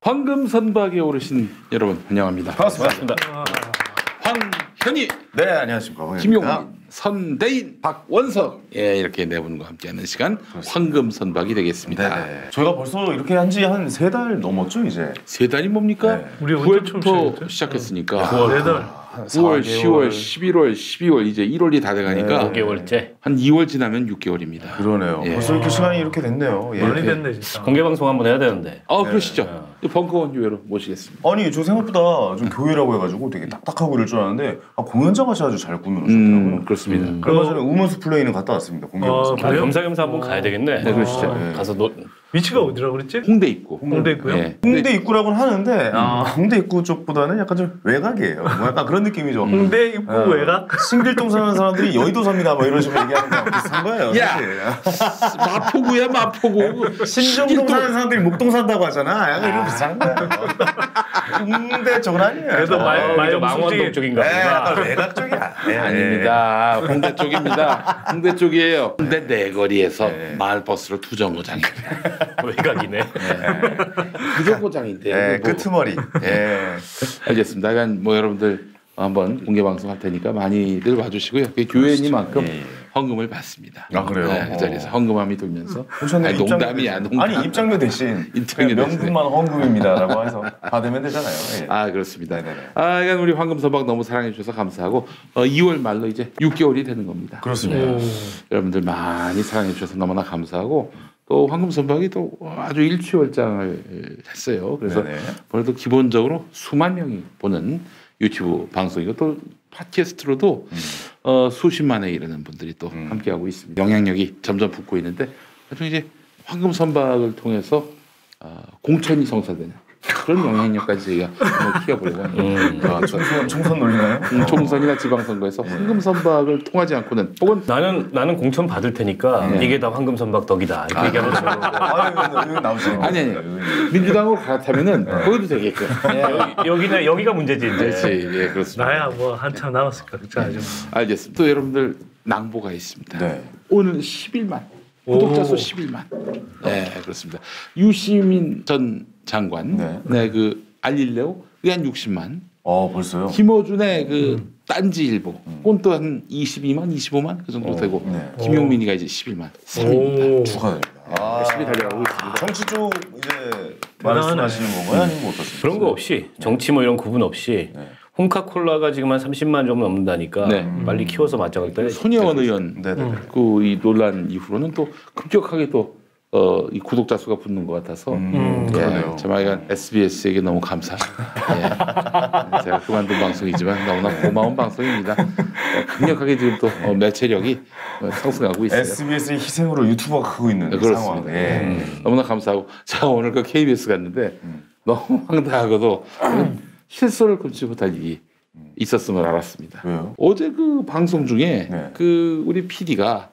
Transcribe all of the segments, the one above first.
황금 선박에 오르신 여러분 환영합니다. 반갑습니다. 황현희, 네, 안녕하십니까. 김용민, 선대인, 박원석, 예, 이렇게 네 분과 함께하는 시간 황금 선박이 되겠습니다. 네. 저희가 벌써 이렇게 한지 한 3달 넘었죠 이제. 3달이 뭡니까? 네. 우리 9월부터 시작했으니까 9달. 9월, 10월, 11월, 12월 이제 1월이 다 돼가니까 5개월째. 한 2월 지나면 6개월입니다. 그러네요. 예. 벌써 이렇게 시간이 이렇게 됐네요. 예. 많이 됐네 진짜. 공개 방송 한번 해야 되는데. 그러시죠. 벙커원 교회로 모시겠습니다. 아니 저 생각보다 좀 교회라고 해가지고 되게 딱딱하고 이럴 줄 알았는데 공연장 같이 아주 잘 꾸며놓으셨더라고요. 그렇습니다. 얼마 전에 우먼스 플레이는 갔다 왔습니다. 공연장. 그래요? 겸사겸사 한번 가야 되겠네. 네, 그러시죠. 가서 위치가 어디라고 그랬지? 홍대 입구. 홍대 있고요. 예. 홍대 입구라고는 하는데 홍대 입구 쪽보다는 약간 좀 외곽이에요. 뭐 약간 그런 느낌이죠. 홍대 입구 외곽? 싱글동 사는 사람들이 여의도 삽니다. 뭐 이런 식으로 얘기하는 거랑 비슷한 거예요. 야! 사실. 마포구야 마포구. 신정동 사는 사람들이 목동 산다고 하잖아. 약간 이런 비슷한 거예요. 홍대 쪽은 아니에요. 그래도 망원동 쪽인가 네, 보다. 약간 외곽 쪽이야. 네. 아닙니다. 홍대 쪽입니다. 홍대 쪽이에요. 홍대 내거리에서 네. 마을버스로 두 정거장입니다. 외곽이네. 두 정거장인데. 네, 뭐. 끄트머리. 예. 알겠습니다. 그러니까 뭐 여러분들 한번 공개 방송 할 테니까 많이들 와주시고요. 교회니만큼 예. 헌금을 받습니다. 아, 그래요? 네, 그 자리에서 헌금함이 돌면서. 저는 아니, 농담이야, 농담. 아니 입장료 대신 입장료 그냥 대신. 명분만 헌금입니다라고 해서 받으면 되잖아요. 예. 아 그렇습니다. 네네네. 그러니까 우리 황금선박 너무 사랑해 주셔서 감사하고 2월 말로 이제 6개월이 되는 겁니다. 그렇습니다. 여러분들 많이 사랑해 주셔서 너무나 감사하고 또 황금선박이 또 아주 일취월장을 했어요. 그래서 네네. 오늘도 기본적으로 수만 명이 보는 유튜브 방송이고 또 팟캐스트로도 수십만에 이르는 분들이 또 함께하고 있습니다. 영향력이 점점 붙고 있는데 나중에 이제 황금선박을 통해서 공천이 성사되는 그런 영향력까지 저희가 한번 키워보려고 합니다. 총선 놀리나요? 총선이나 지방선거에서 황금선박을 통하지 않고는 혹은 나는 공천 받을 테니까 이게 다 황금선박 덕이다. 이렇게 얘기하면 되는 거고. 이거 나오시네요. 아니 민주당으로 갈아타면은 거기도 되겠죠. 여기가 문제지 이제. 그렇지, 예 그렇습니다. 나야 뭐 한참 남았을까 그렇지 않죠. 알겠습니다. 또 여러분들 낭보가 있습니다. 네. 오늘 11만 구독자 수 11만. 네 그렇습니다. 유시민 전 장관, 네. 그 알릴레오 그게 한 60만. 벌써요? 김어준의 그 딴지일보 그건 또 한 22만, 25만 그 정도 되고 네. 김용민이가 이제 11만. 3입니다. 축하드립니다. 열심히 달려가고 있습니다. 정치 쪽 이제 말씀하시는 건가요? 아니면 어떻습니까? 그런 거 없이 정치 뭐 이런 구분 없이 홍카콜라가 지금 한 30만 좀 넘는다니까 네. 빨리 키워서 맞짱을 떠야 손혜원 의원 네네. 그 이 논란 이후로는 또 급격하게 또 이 구독자 수가 붙는 것 같아서 그러네요. 제가 SBS에게 너무 감사. 예. 제가 그만둔 방송이지만 너무나 고마운 방송입니다. 강력하게 지금 또 매체력이 상승하고 있어요. SBS의 희생으로 유튜버가 크고 있는 그렇습니다. 상황. 예. 너무나 감사하고 제가 오늘 그 KBS 갔는데 너무 황당하고도 실소를 금치 못할 일이 있었음을 알았습니다. 왜요? 어제 그 방송 중에 네. 그 우리 PD가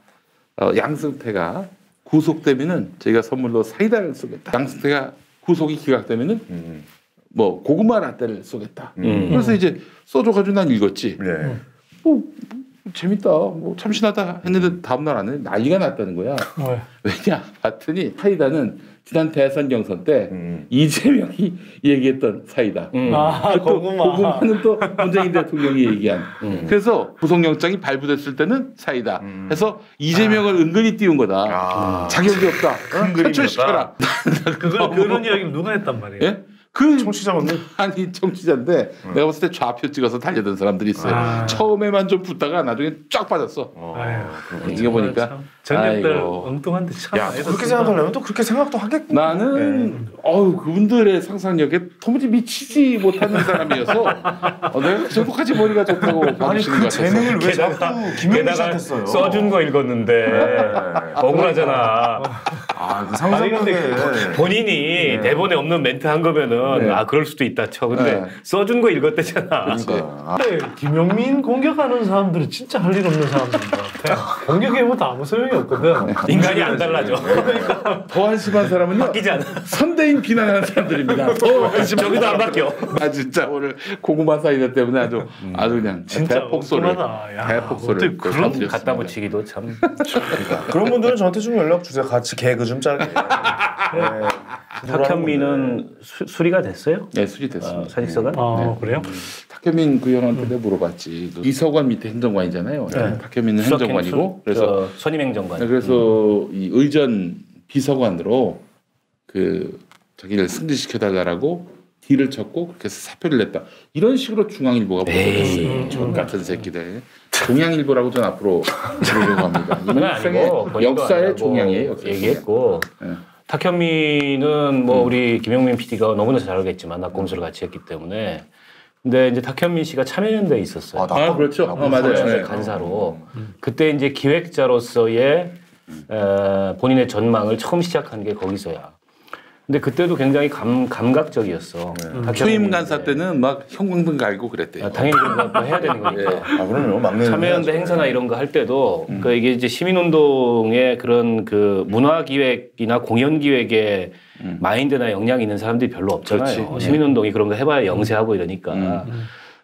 양승태가 구속되면은 저희가 선물로 사이다를 쏘겠다. 양승태가 구속이 기각되면은 뭐 고구마 라떼를 쏘겠다. 그래서 이제 써줘가지고 난 읽었지. 네. 뭐 재밌다, 뭐 참신하다 했는데 다음날 안에 난리가 났다는 거야. 왜? 왜냐 봤더니 사이다는 지난 대선 경선 때 이재명이 얘기했던 사이다. 또 고구마는 또 문재인 대통령이 얘기한. 그래서 구속영장이 발부됐을 때는 사이다. 해서 이재명을 은근히 띄운 거다. 자격이 없다. 큰 그림이었다. 퇴출시켜라. 그런 이야기를 누가 했단 말이에요? 예? 그 청취자 맞네. 아니 청취자인데 내가 봤을 때 좌표 찍어서 달려든 사람들이 있어요. 처음에만 좀 붙다가 나중에 쫙 빠졌어. 이거 보니까 전역들 아이고. 엉뚱한데 참. 야, 그렇게 생각하려면 또 그렇게 생각도 하겠고. 나는 그분들의 상상력에 도무지 미치지 못하는 사람이어서 내가 저렇게까지 머리가 좋다고 아니 봐주시는 그 것 같아서 재능을 왜 자꾸 김용민 씨한테 써요? 써준 거 읽었는데 억울하잖아. 그 상상력에 본인이 대본에 없는 멘트 한 거면은 그럴 수도 있다 쳐. 근데 써준 거 읽었대잖아. 근데 김용민 공격하는 사람들은 진짜 할 일 없는 사람들인 것 같아. 공격해도 아무 소용이 없거든. 인간이 안 달라져. 더 한심한 사람은요. 바뀌지 않아. 선대인 비난하는 사람들입니다. 저기도 안 바뀌어. 나 진짜 오늘 고구마 사이다 때문에 아주 그냥 진짜 대폭소를 엉뚱하다. 야, 대폭소를 어떻게 그런 터뜨렸습니다. 갖다 붙이기도 참. 그런 분들은 저한테 좀 연락 주세요. 같이 개그 좀 짜게. 탁현민은 수리가 됐어요? 네, 수리됐습니다. 사직서가? 그래요? 탁현민 그 형한테 내가 물어봤지. 이서관 밑에 행정관이잖아요. 네. 탁현민은 행정관이고 그래서 선임행정관. 네, 그래서 이 의전 비서관으로 그 자기를 승진시켜 달라고 딜을 쳤고 그렇게 해서 사표를 냈다. 이런 식으로 중앙일보가 보도를 했어요. 저 같은 새끼들. 종양일보라고 전 앞으로 부르려고 합니다. 그건 아니고 역사의 종양이에요. 역사의 얘기했고 네. 탁현민은 뭐 우리 김용민 PD가 너무나 잘 알겠지만 낙검수를 같이 했기 때문에 근데 이제 탁현민 씨가 참여연대에 있었어요. 그렇죠. 맞아요. 네. 간사로 그때 이제 기획자로서의 본인의 전망을 처음 시작한 게 거기서야. 근데 그때도 굉장히 감각적이었어. 초임 간사 때는 막 형광등 갈고 그랬대요. 당연히 그런 거 해야 되는 거니까. 그럼요. 막내 참여연대 행사나 이런 거 할 때도 그 이게 이제 시민운동의 그런 그 문화기획이나 공연기획의 마인드나 역량이 있는 사람들이 별로 없잖아요. 그렇지. 시민운동이 그런 거 해봐야 영세하고 이러니까.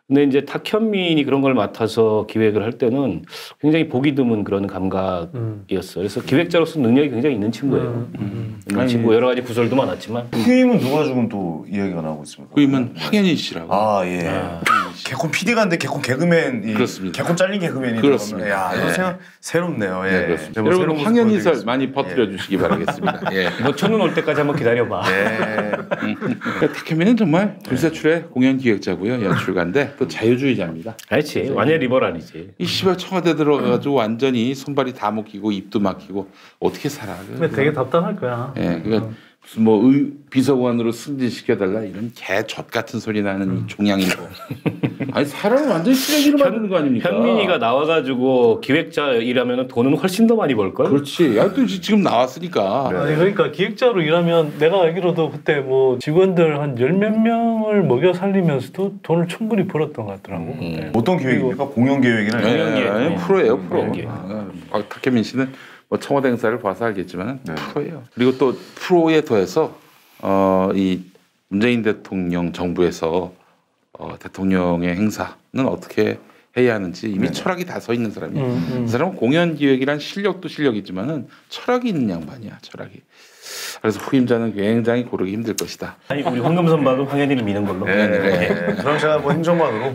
근데 이제 탁현민이 그런 걸 맡아서 기획을 할 때는 굉장히 보기 드문 그런 감각이었어요. 그래서 기획자로서 능력이 굉장히 있는 친구예요. 있는 친구 여러 가지 구설도 많았지만. 후임은 누가 지금 또 이야기가 나오고 있습니까? 후임은 황현희 씨라고. 개콘 PD가 안돼 개콘 개그맨 그렇습니다. 개콘 잘린 개그맨이 그렇습니다. 야, 이거 생각 새롭네요. 예. 네, 그렇습니다. 뭐 여러분 새로운 황현희설 모습 많이 퍼뜨려 주시기 바라겠습니다. 예. 너 첫눈 올 때까지 한번 기다려봐. 탁현민은 정말 불세출의 공연 기획자고요, 연출가인데 또 자유주의자입니다. 알지. 완전 리버럴이지. 이 씨발 청와대 들어가지고 완전히 손발이 다 묶이고 입도 막히고 어떻게 살아? 근데 되게 답답할 거야. 예, 그러니까 무슨 뭐 비서관으로 승진시켜달라 이런 개젖 같은 소리 나는 이 종양이고. 아니 사람을 완전히 쓰레기로 만드는 거 아닙니까? 현민이가 나와가지고 기획자 일하면 돈은 훨씬 더 많이 벌걸? 그렇지. 야, 또 지금 나왔으니까. 아니 그러니까 기획자로 일하면 내가 알기로도 그때 뭐 직원들 한 10몇 명을 먹여 살리면서도 돈을 충분히 벌었던 것 같더라고. 그때. 어떤 기획입니까? 공연 계획이나 이런 거? 네, 프로예요, 프로. 공연 기획. 탁현민 씨는 뭐 청와대 행사를 봐서 알겠지만 프로예요. 그리고 또 프로에 더해서 이 문재인 대통령 정부에서 대통령의 행사는 어떻게 해야 하는지 이미 철학이 다 서 있는 사람이에요. 이 사람은 공연 기획이란 실력도 실력이지만은 철학이 있는 양반이야, 철학이. 그래서 후임자는 굉장히 고르기 힘들 것이다. 아니 우리 황금선박은 황현희를 미는 걸로. 그럼 제가 뭐 행정관으로.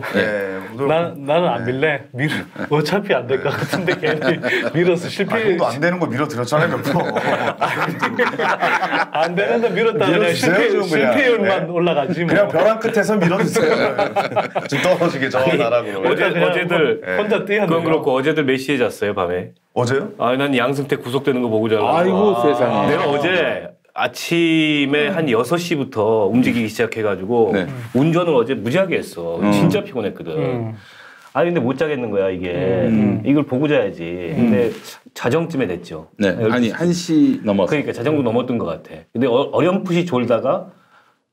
나는 안 밀래. 어차피 안 될 것 같은데 괜히 밀어서 실패. 형도 안 되는 거 밀어드렸잖아요, 몇 번. 안 되는 거 밀었다 그냥 실패율만 올라가지 뭐. 그냥 벼랑 끝에서 밀어주세요. 좀 떨어지게 저 나라고. 어제들 혼자 뛰어야 그건 그렇고 어제들 몇 시에 잤어요 밤에? 어제요? 난 양승태 구속되는 거 보고 자고. 아이고 세상에. 내가 어제 아침에 한 6시부터 움직이기 시작해가지고 운전을 어제 무지하게 했어. 진짜 피곤했거든. 아니 근데 못 자겠는 거야 이게. 이걸 보고 자야지. 근데 자정쯤에 됐죠. 네. 아니 1시 넘었어. 그러니까 자정도 넘었던 것 같아. 근데 어렴풋이 졸다가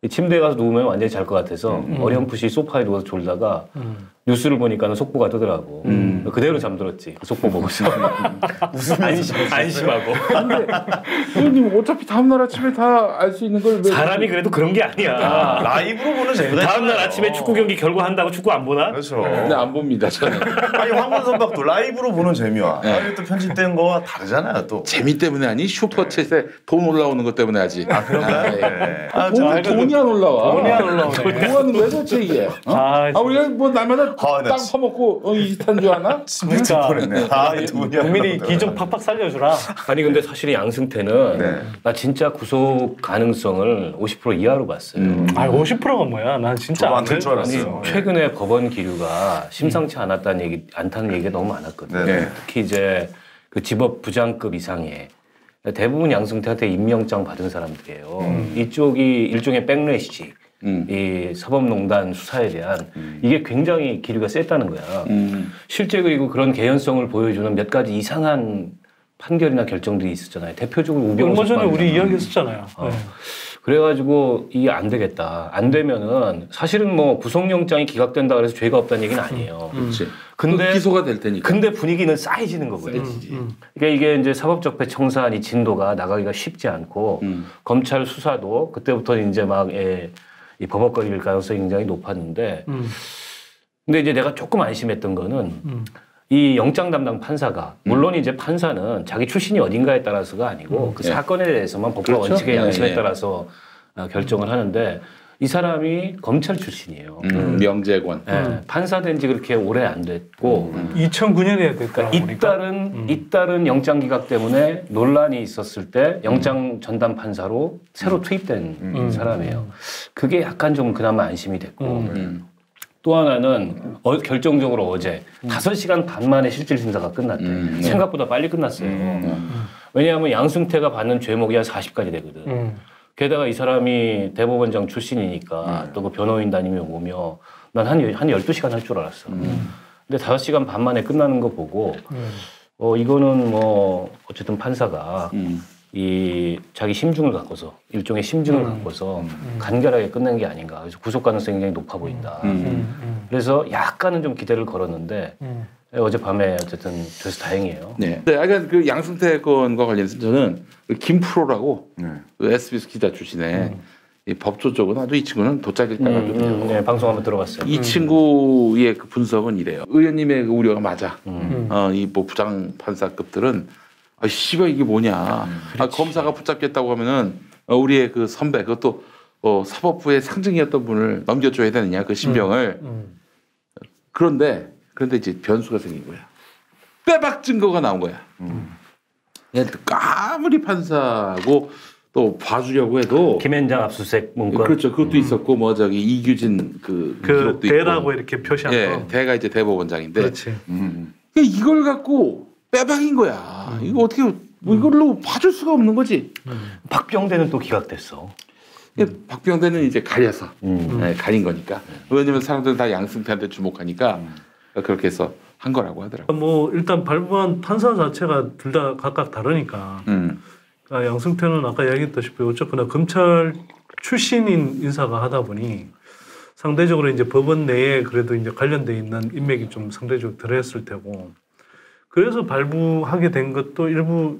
침대에 가서 누우면 완전히 잘 것 같아서 어렴풋이 소파에 누워서 졸다가 뉴스를 보니까는 속보가 뜨더라고. 그대로 잠들었지. 그 속보 보고서. 안심하고. 근데 의원님 어차피 다음날 아침에 다 알 수 있는 걸 왜 사람이 그래도 그런 게 아니야. 라이브로 보는 재미가 다음날 아침에 축구 경기 결과 한다고 축구 안 보나? 그렇죠. 근데 안 봅니다 저는. 아니 황금선박도 라이브로 보는 재미와 또 편집된 거와 다르잖아요 또. 재미 때문에 아니 슈퍼챗에 돈 올라오는 것 때문에 하지. 그런가요? 돈이 안 올라와. 돈이 안 올라오네. 뭐하는 거야 도대체 이게? 우리가 뭐 날마다 땅 퍼먹고 이짓한 줄 아나? 진짜 뻔했네. 국민이 기 좀 팍팍 살려주라. 아니 근데 사실 양승태는 나 진짜 구속 가능성을 50% 이하로 봤어요. 50%가 뭐야? 난 진짜 안 될 줄 알았어요. 최근에 법원 기류가 심상치 않다는 얘기가 너무 많았거든요. 특히 이제 그 집업 부장급 이상의 대부분 양승태한테 임명장 받은 사람들이에요. 이쪽이 일종의 백래시. 이 사법농단 수사에 대한 이게 굉장히 기류가 셌다는 거야. 실제 그리고 그런 개연성을 보여주는 몇 가지 이상한 판결이나 결정들이 있었잖아요. 대표적으로 우병우 얼마 전에 재판이나. 우리 이야기했었잖아요. 그래가지고 이게 안 되겠다. 안 되면은 사실은 뭐 구속영장이 기각된다 그래서 죄가 없다는 얘기는 아니에요. 그렇지. 근데 기소가 될 테니까. 근데 분위기는 쌓이지는 거고요. 그러니까 이게 이제 사법적폐 청산 이 진도가 나가기가 쉽지 않고 검찰 수사도 그때부터 이제 막 이 버벅거릴 가능성이 굉장히 높았는데 근데 이제 내가 조금 안심했던 거는 이 영장 담당 판사가 물론 이제 판사는 자기 출신이 어딘가에 따라서가 아니고 그 사건에 대해서만 법과 그렇죠? 원칙의 양심에 따라서 결정을 하는데 이 사람이 검찰 출신이에요. 명재권. 네, 판사된 지 그렇게 오래 안 됐고 2009년에 됐더라고. 잇따른 영장 기각 때문에 논란이 있었을 때 영장 전담 판사로 새로 투입된 사람이에요. 그게 약간 좀 그나마 안심이 됐고 또 하나는 결정적으로 어제 5시간 반 만에 실질 심사가 끝났대. 생각보다 빨리 끝났어요. 왜냐하면 양승태가 받는 죄목이 한 40가지 되거든. 게다가 이 사람이 대법원장 출신이니까 또 그 변호인단임이 오며 난 한 12시간 할 줄 알았어. 근데 5시간 반 만에 끝나는 거 보고 이거는 뭐 어쨌든 판사가 이 자기 심증을 갖고서 일종의 심증을 갖고서 간결하게 끝낸 게 아닌가. 그래서 구속 가능성이 굉장히 높아 보인다. 그래서 약간은 좀 기대를 걸었는데 어젯밤에 어쨌든 돼서 다행이에요. 네. 네, 약간 그 양승태 건과 관련해서 저는 김프로라고 그 SBS 기자 출신의 이 법조 쪽은 아주 이 친구는 돗자리를 깔아주네요. 네, 방송 한번 들어봤어요. 이 친구의 그 분석은 이래요. 의원님의 그 우려가 맞아. 이 뭐 부장 판사급들은 씨발 이게 뭐냐. 검사가 붙잡겠다고 하면은 우리의 그 선배 그것도 사법부의 상징이었던 분을 넘겨줘야 되느냐 그 신병을. 그런데 이제 변수가 생긴 거야. 빼박 증거가 나온 거야. 얘들 아무리 판사하고 또 봐주려고 해도 김현장 압수수색 문건. 그렇죠. 그것도 있었고 뭐 저기 이규진 그 기록도 대라고 있고. 이렇게 표시한 거. 대가 이제 대법원장인데. 그렇지. 이걸 갖고 빼박인 거야. 이거 어떻게 뭐 이걸로 봐줄 수가 없는 거지. 박병대는 또 기각됐어. 박병대는 이제 가려서 가린 거니까. 왜냐면 사람들은 다 양승태한테 주목하니까 그렇게 해서 한 거라고 하더라고. 뭐 일단 발부한 판사 자체가 둘 다 각각 다르니까. 양승태는 아까 이야기했다시피 어쨌거나 검찰 출신인 인사가 하다 보니 상대적으로 이제 법원 내에 그래도 이제 관련돼 있는 인맥이 좀 상대적으로 덜했을 테고. 그래서 발부하게 된 것도 일부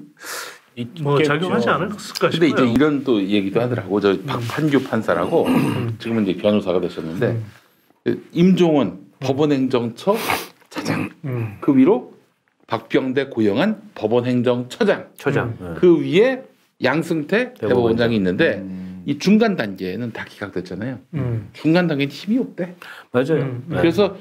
뭐 작용하지 않았을까 싶어요. 근데 이제 이런 또 얘기도 하더라고. 저 박판규 판사라고 지금은 이제 변호사가 되셨는데 임종원 법원행정처 차장 그 위로 박병대 고용한 법원행정처장 그 위에 양승태 대법원장이 있는데 이 중간 단계는 다 기각됐잖아요. 중간 단계는 힘이 없대. 맞아요. 그래서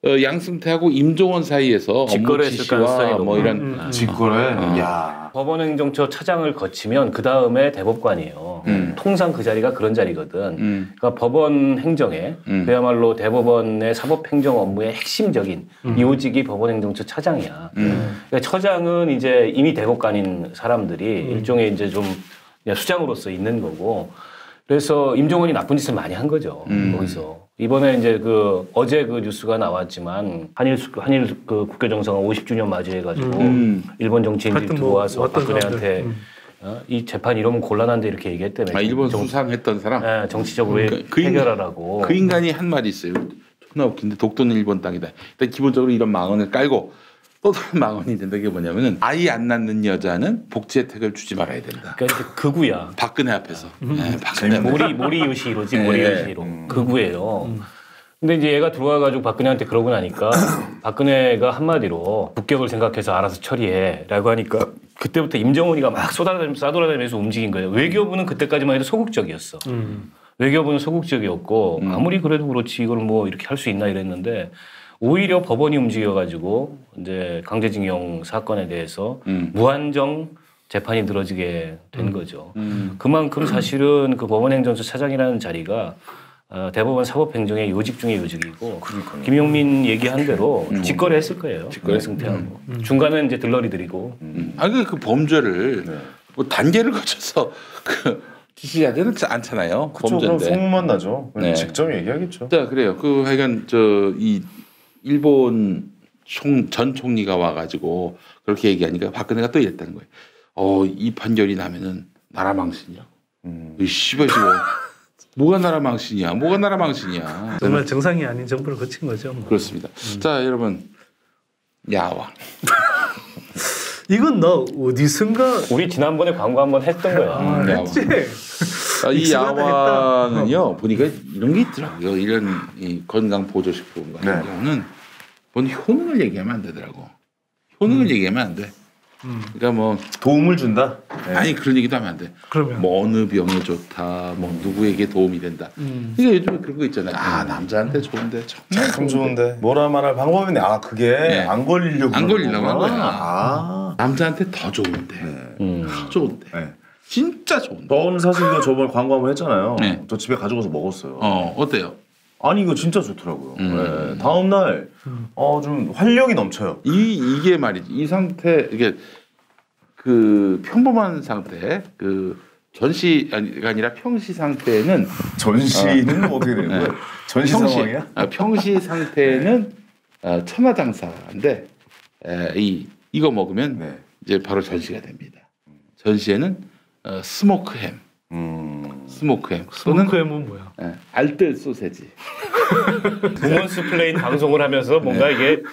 양승태하고 임종원 사이에서 업무 지시와 뭐 이런 직거래. 야. 법원행정처 차장을 거치면 그 다음에 대법관이에요. 통상 그 자리가 그런 자리거든. 그러니까 법원 행정에 그야말로 대법원의 사법행정 업무의 핵심적인 요직이 법원행정처 차장이야. 그러니까 처장은 이제 이미 대법관인 사람들이 일종의 이제 좀 수장으로서 있는 거고. 그래서 임종원이 나쁜 짓을 많이 한 거죠. 거기서. 이번에 이제 어제 그 뉴스가 나왔지만 한일 그 국교 정상화 50주년 맞이해가지고 일본 정치인들이 들어와서 박근혜한테 이 재판 이러면 곤란한데 이렇게 얘기했다며. 일본 수상했던 사람? 네, 정치적으로 해결하라고. 그 인간이 한 말이 있어요. 존나 웃긴데 독도는 일본 땅이다. 일단 기본적으로 이런 망언을 깔고 또 다른 망언이 된다. 게 뭐냐면은 아이 안 낳는 여자는 복지 혜택을 주지 말아야 된다. 그러니까 극우야. 박근혜 앞에서. 박근혜 모리 요시히로지 모리 요시히로. 극우예요. 근데 이제 얘가 들어와가지고 박근혜한테 그러고 나니까 박근혜가 한마디로 국격을 생각해서 알아서 처리해라고 하니까 그때부터 임정은이가 막 싸돌아다니면서 움직인 거예요. 외교부는 그때까지만 해도 소극적이었어. 외교부는 소극적이었고 아무리 그래도 그렇지 이걸 뭐 이렇게 할 수 있나 이랬는데 오히려 법원이 움직여가지고 이제 강제징용 사건에 대해서 무한정 재판이 늘어지게 된 거죠. 그만큼 사실은 그 법원행정처 차장이라는 자리가 대법원 사법행정의 요직 중의 요직이고 김용민 얘기한 대로 직거래했을 거예요. 양승태하고 중간에 이제 들러리들이고. 그 범죄를 뭐 단계를 거쳐서 지시하지는 않잖아요. 그렇죠. 그럼 소문만 나죠. 네. 직접 얘기하겠죠. 자, 그래요. 하여간 이 일본 전 총리가 와가지고 그렇게 얘기하니까 박근혜가 또 이랬다는 거예요. 이 판결이 나면은 나라 망신이야. 이 씨발 뭐가 나라 망신이야? 뭐가 나라 망신이야? 정말 정상이 아닌 정부를 거친 거죠. 뭐. 그렇습니다. 자, 여러분 야왕. 이건 너 어디선가 우리 지난번에 광고 한번 했던 거야. 했지. 이 야왕은요 보니까 이런 게 있더라고요. 이런 이 건강 보조식품 같은 경우는 뭔 효능을 얘기하면 안 되더라고. 효능을 얘기하면 안 돼. 그러니까 뭐 도움을 준다. 아니 그런 얘기도 하면 안 돼. 그러면 뭐 어느 병에 좋다, 뭐 누구에게 도움이 된다. 이게 요즘에 그런 거 있잖아요. 아 남자한테 좋은데 정말 참 좋은데 뭐라 말할 방법이 있네. 아 그게 안 걸리려고 안 걸리려고 한 거야. 아. 남자한테 더 좋은데, 더 좋은데, 네. 진짜 좋은데. 저는 사실 이거 저번에 광고 한번 했잖아요. 네. 저 집에 가져가서 먹었어요. 어때요? 아니 이거 진짜 좋더라고요. 네. 다음 날 좀 활력이 넘쳐요. 이게 말이지. 이 상태 이게 그 평범한 상태, 그 전시가 아니라 평시 상태는 전시는 어떻게 되는 거예요? 전시 상황이야? 평시 상태는 천하장사인데 이거 먹으면 네. 이제 바로 전시가 됩니다. 전시에는 스모크햄, 스모크햄 또는 스모크햄은 뭐야? 알뜰 소세지. 동원스플레인 방송을 하면서 뭔가 이게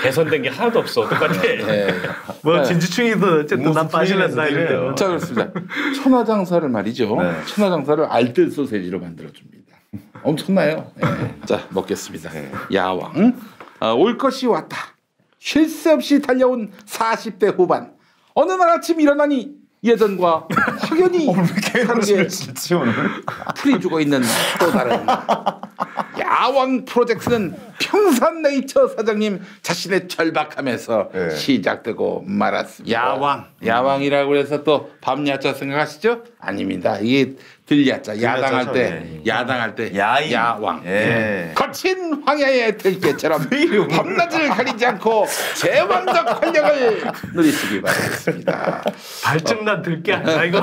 개선된 게 하나도 없어. 똑같아. 뭐 진지충이든 어쨌든 난 빠질란다 이럴 그래요. 때는. 자 그렇습니다. 천하장사를 말이죠. 네. 천하장사를 알뜰 소세지로 만들어줍니다. 엄청나요. 자 먹겠습니다. 야왕. 올 것이 왔다. 쉴 새 없이 달려온 40대 후반. 어느 날 아침 일어나니 예전과 확연히 다르게 풀이 죽어 있는 또 다른 야왕 프로젝트는 평산네이처 사장님 자신의 절박함에서 시작되고 말았습니다. 야왕이라고 해서 또 밤야자 생각하시죠? 아닙니다. 이게 들야자 야당할 때 야당할 때 야왕. 거친 황야의 들깨처럼 밤낮을 가리지 않고 제왕적 활력을 누리시기 바라겠습니다. 발정난 들게 아니야 이거.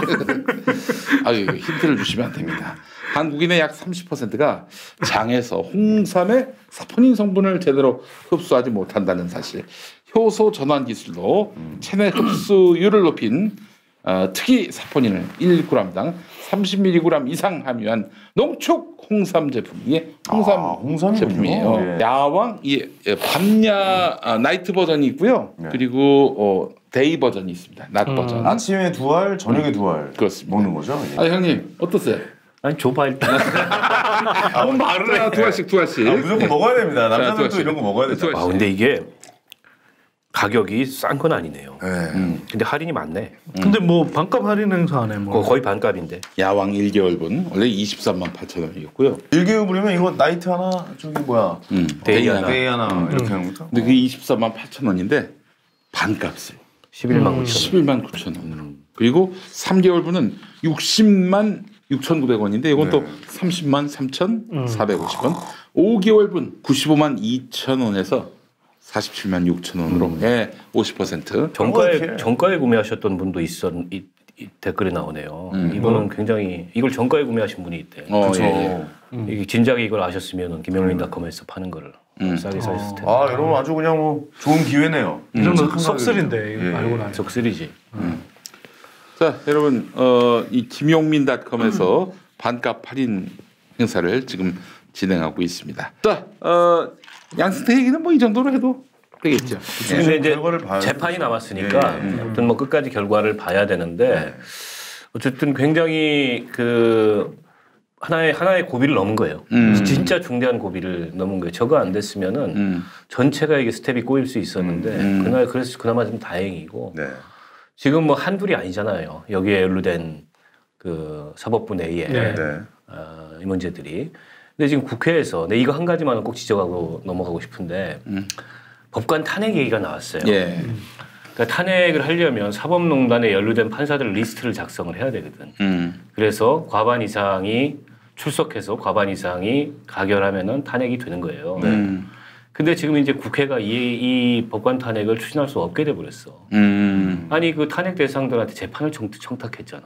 아유 힌트를 주시면 안 됩니다. 한국인의 약 30%가 장에서 홍삼의 사포닌 성분을 제대로 흡수하지 못한다는 사실. 효소 전환 기술로 체내 흡수율을 높인 특이 사포닌을 1g당 30mg 이상 함유한 농축 홍삼 제품이 홍삼 제품이에요. 야왕 밤야 나이트 버전이 있고요. 그리고 데이 버전이 있습니다. 낮 버전. 아침에 2알, 저녁에 2알 그렇습니다. 먹는 거죠? 아 형님 어떠세요? 아니 줘봐 일단. 말을 해. 두 알씩. 무조건 먹어야 됩니다. 남자들도 자, 이런 거 먹어야 되죠. 아 근데 이게 가격이 싼 건 아니네요. 근데 할인이 많네. 근데 뭐 반값 할인 행사하네 뭐. 거의 반값인데. 야왕 1개월분 원래 23만 8천 원이었고요. 1개월이면 이거 나이트 하나 저기 뭐야 데이 하나. 데이 하나 이렇게 하는 거죠? 근데 그게 24만 8천 원인데 반값을 11만 9천 원. 11만 9천 원. 그리고 3개월분은 60만 6,900원인데 이건 또 30만 3,450원. 5개월분 95만 2천 원에서 47만 6천 원으로 50%. 정가에 구매하셨던 분도 댓글에 나오네요. 이거는 굉장히 이걸 정가에 구매하신 분이 있대. 그렇죠. 이게 진작에 이걸 아셨으면 김영민닷컴에서 파는 거를 싸게 사셨을 텐데. 아 여러분 아주 그냥 뭐 좋은 기회네요. 이런 거 속설인데 이거 알고 나니. 적슬이지. 자 여러분 이 김용민닷컴에서 반값 할인 행사를 지금 진행하고 있습니다. 자 양승태 얘기는 뭐 이 정도로 해도 되겠죠. 근데 이제 결과를 봐야죠. 재판이 남았으니까 아무튼 뭐 끝까지 결과를 봐야 되는데 어쨌든 굉장히 그 하나의 고비를 넘은 거예요. 진짜 중대한 고비를 넘은 거예요. 저거 안 됐으면은 전체가 이게 스텝이 꼬일 수 있었는데 그날 그래서 그나마 좀 다행이고 지금 뭐 한둘이 아니잖아요. 여기에 연루된 그 사법부 내에 이 문제들이. 근데 지금 국회에서 이거 한 가지만은 꼭 지적하고 넘어가고 싶은데 법관 탄핵 얘기가 나왔어요. 그러니까 탄핵을 하려면 사법농단에 연루된 판사들 리스트를 작성을 해야 되거든. 그래서 과반 이상이 출석해서 과반 이상이 가결하면은 탄핵이 되는 거예요. 근데 지금 이제 국회가 이 법관 탄핵을 추진할 수 없게 돼 버렸어. 아니 그 탄핵 대상들한테 재판을 청탁했잖아.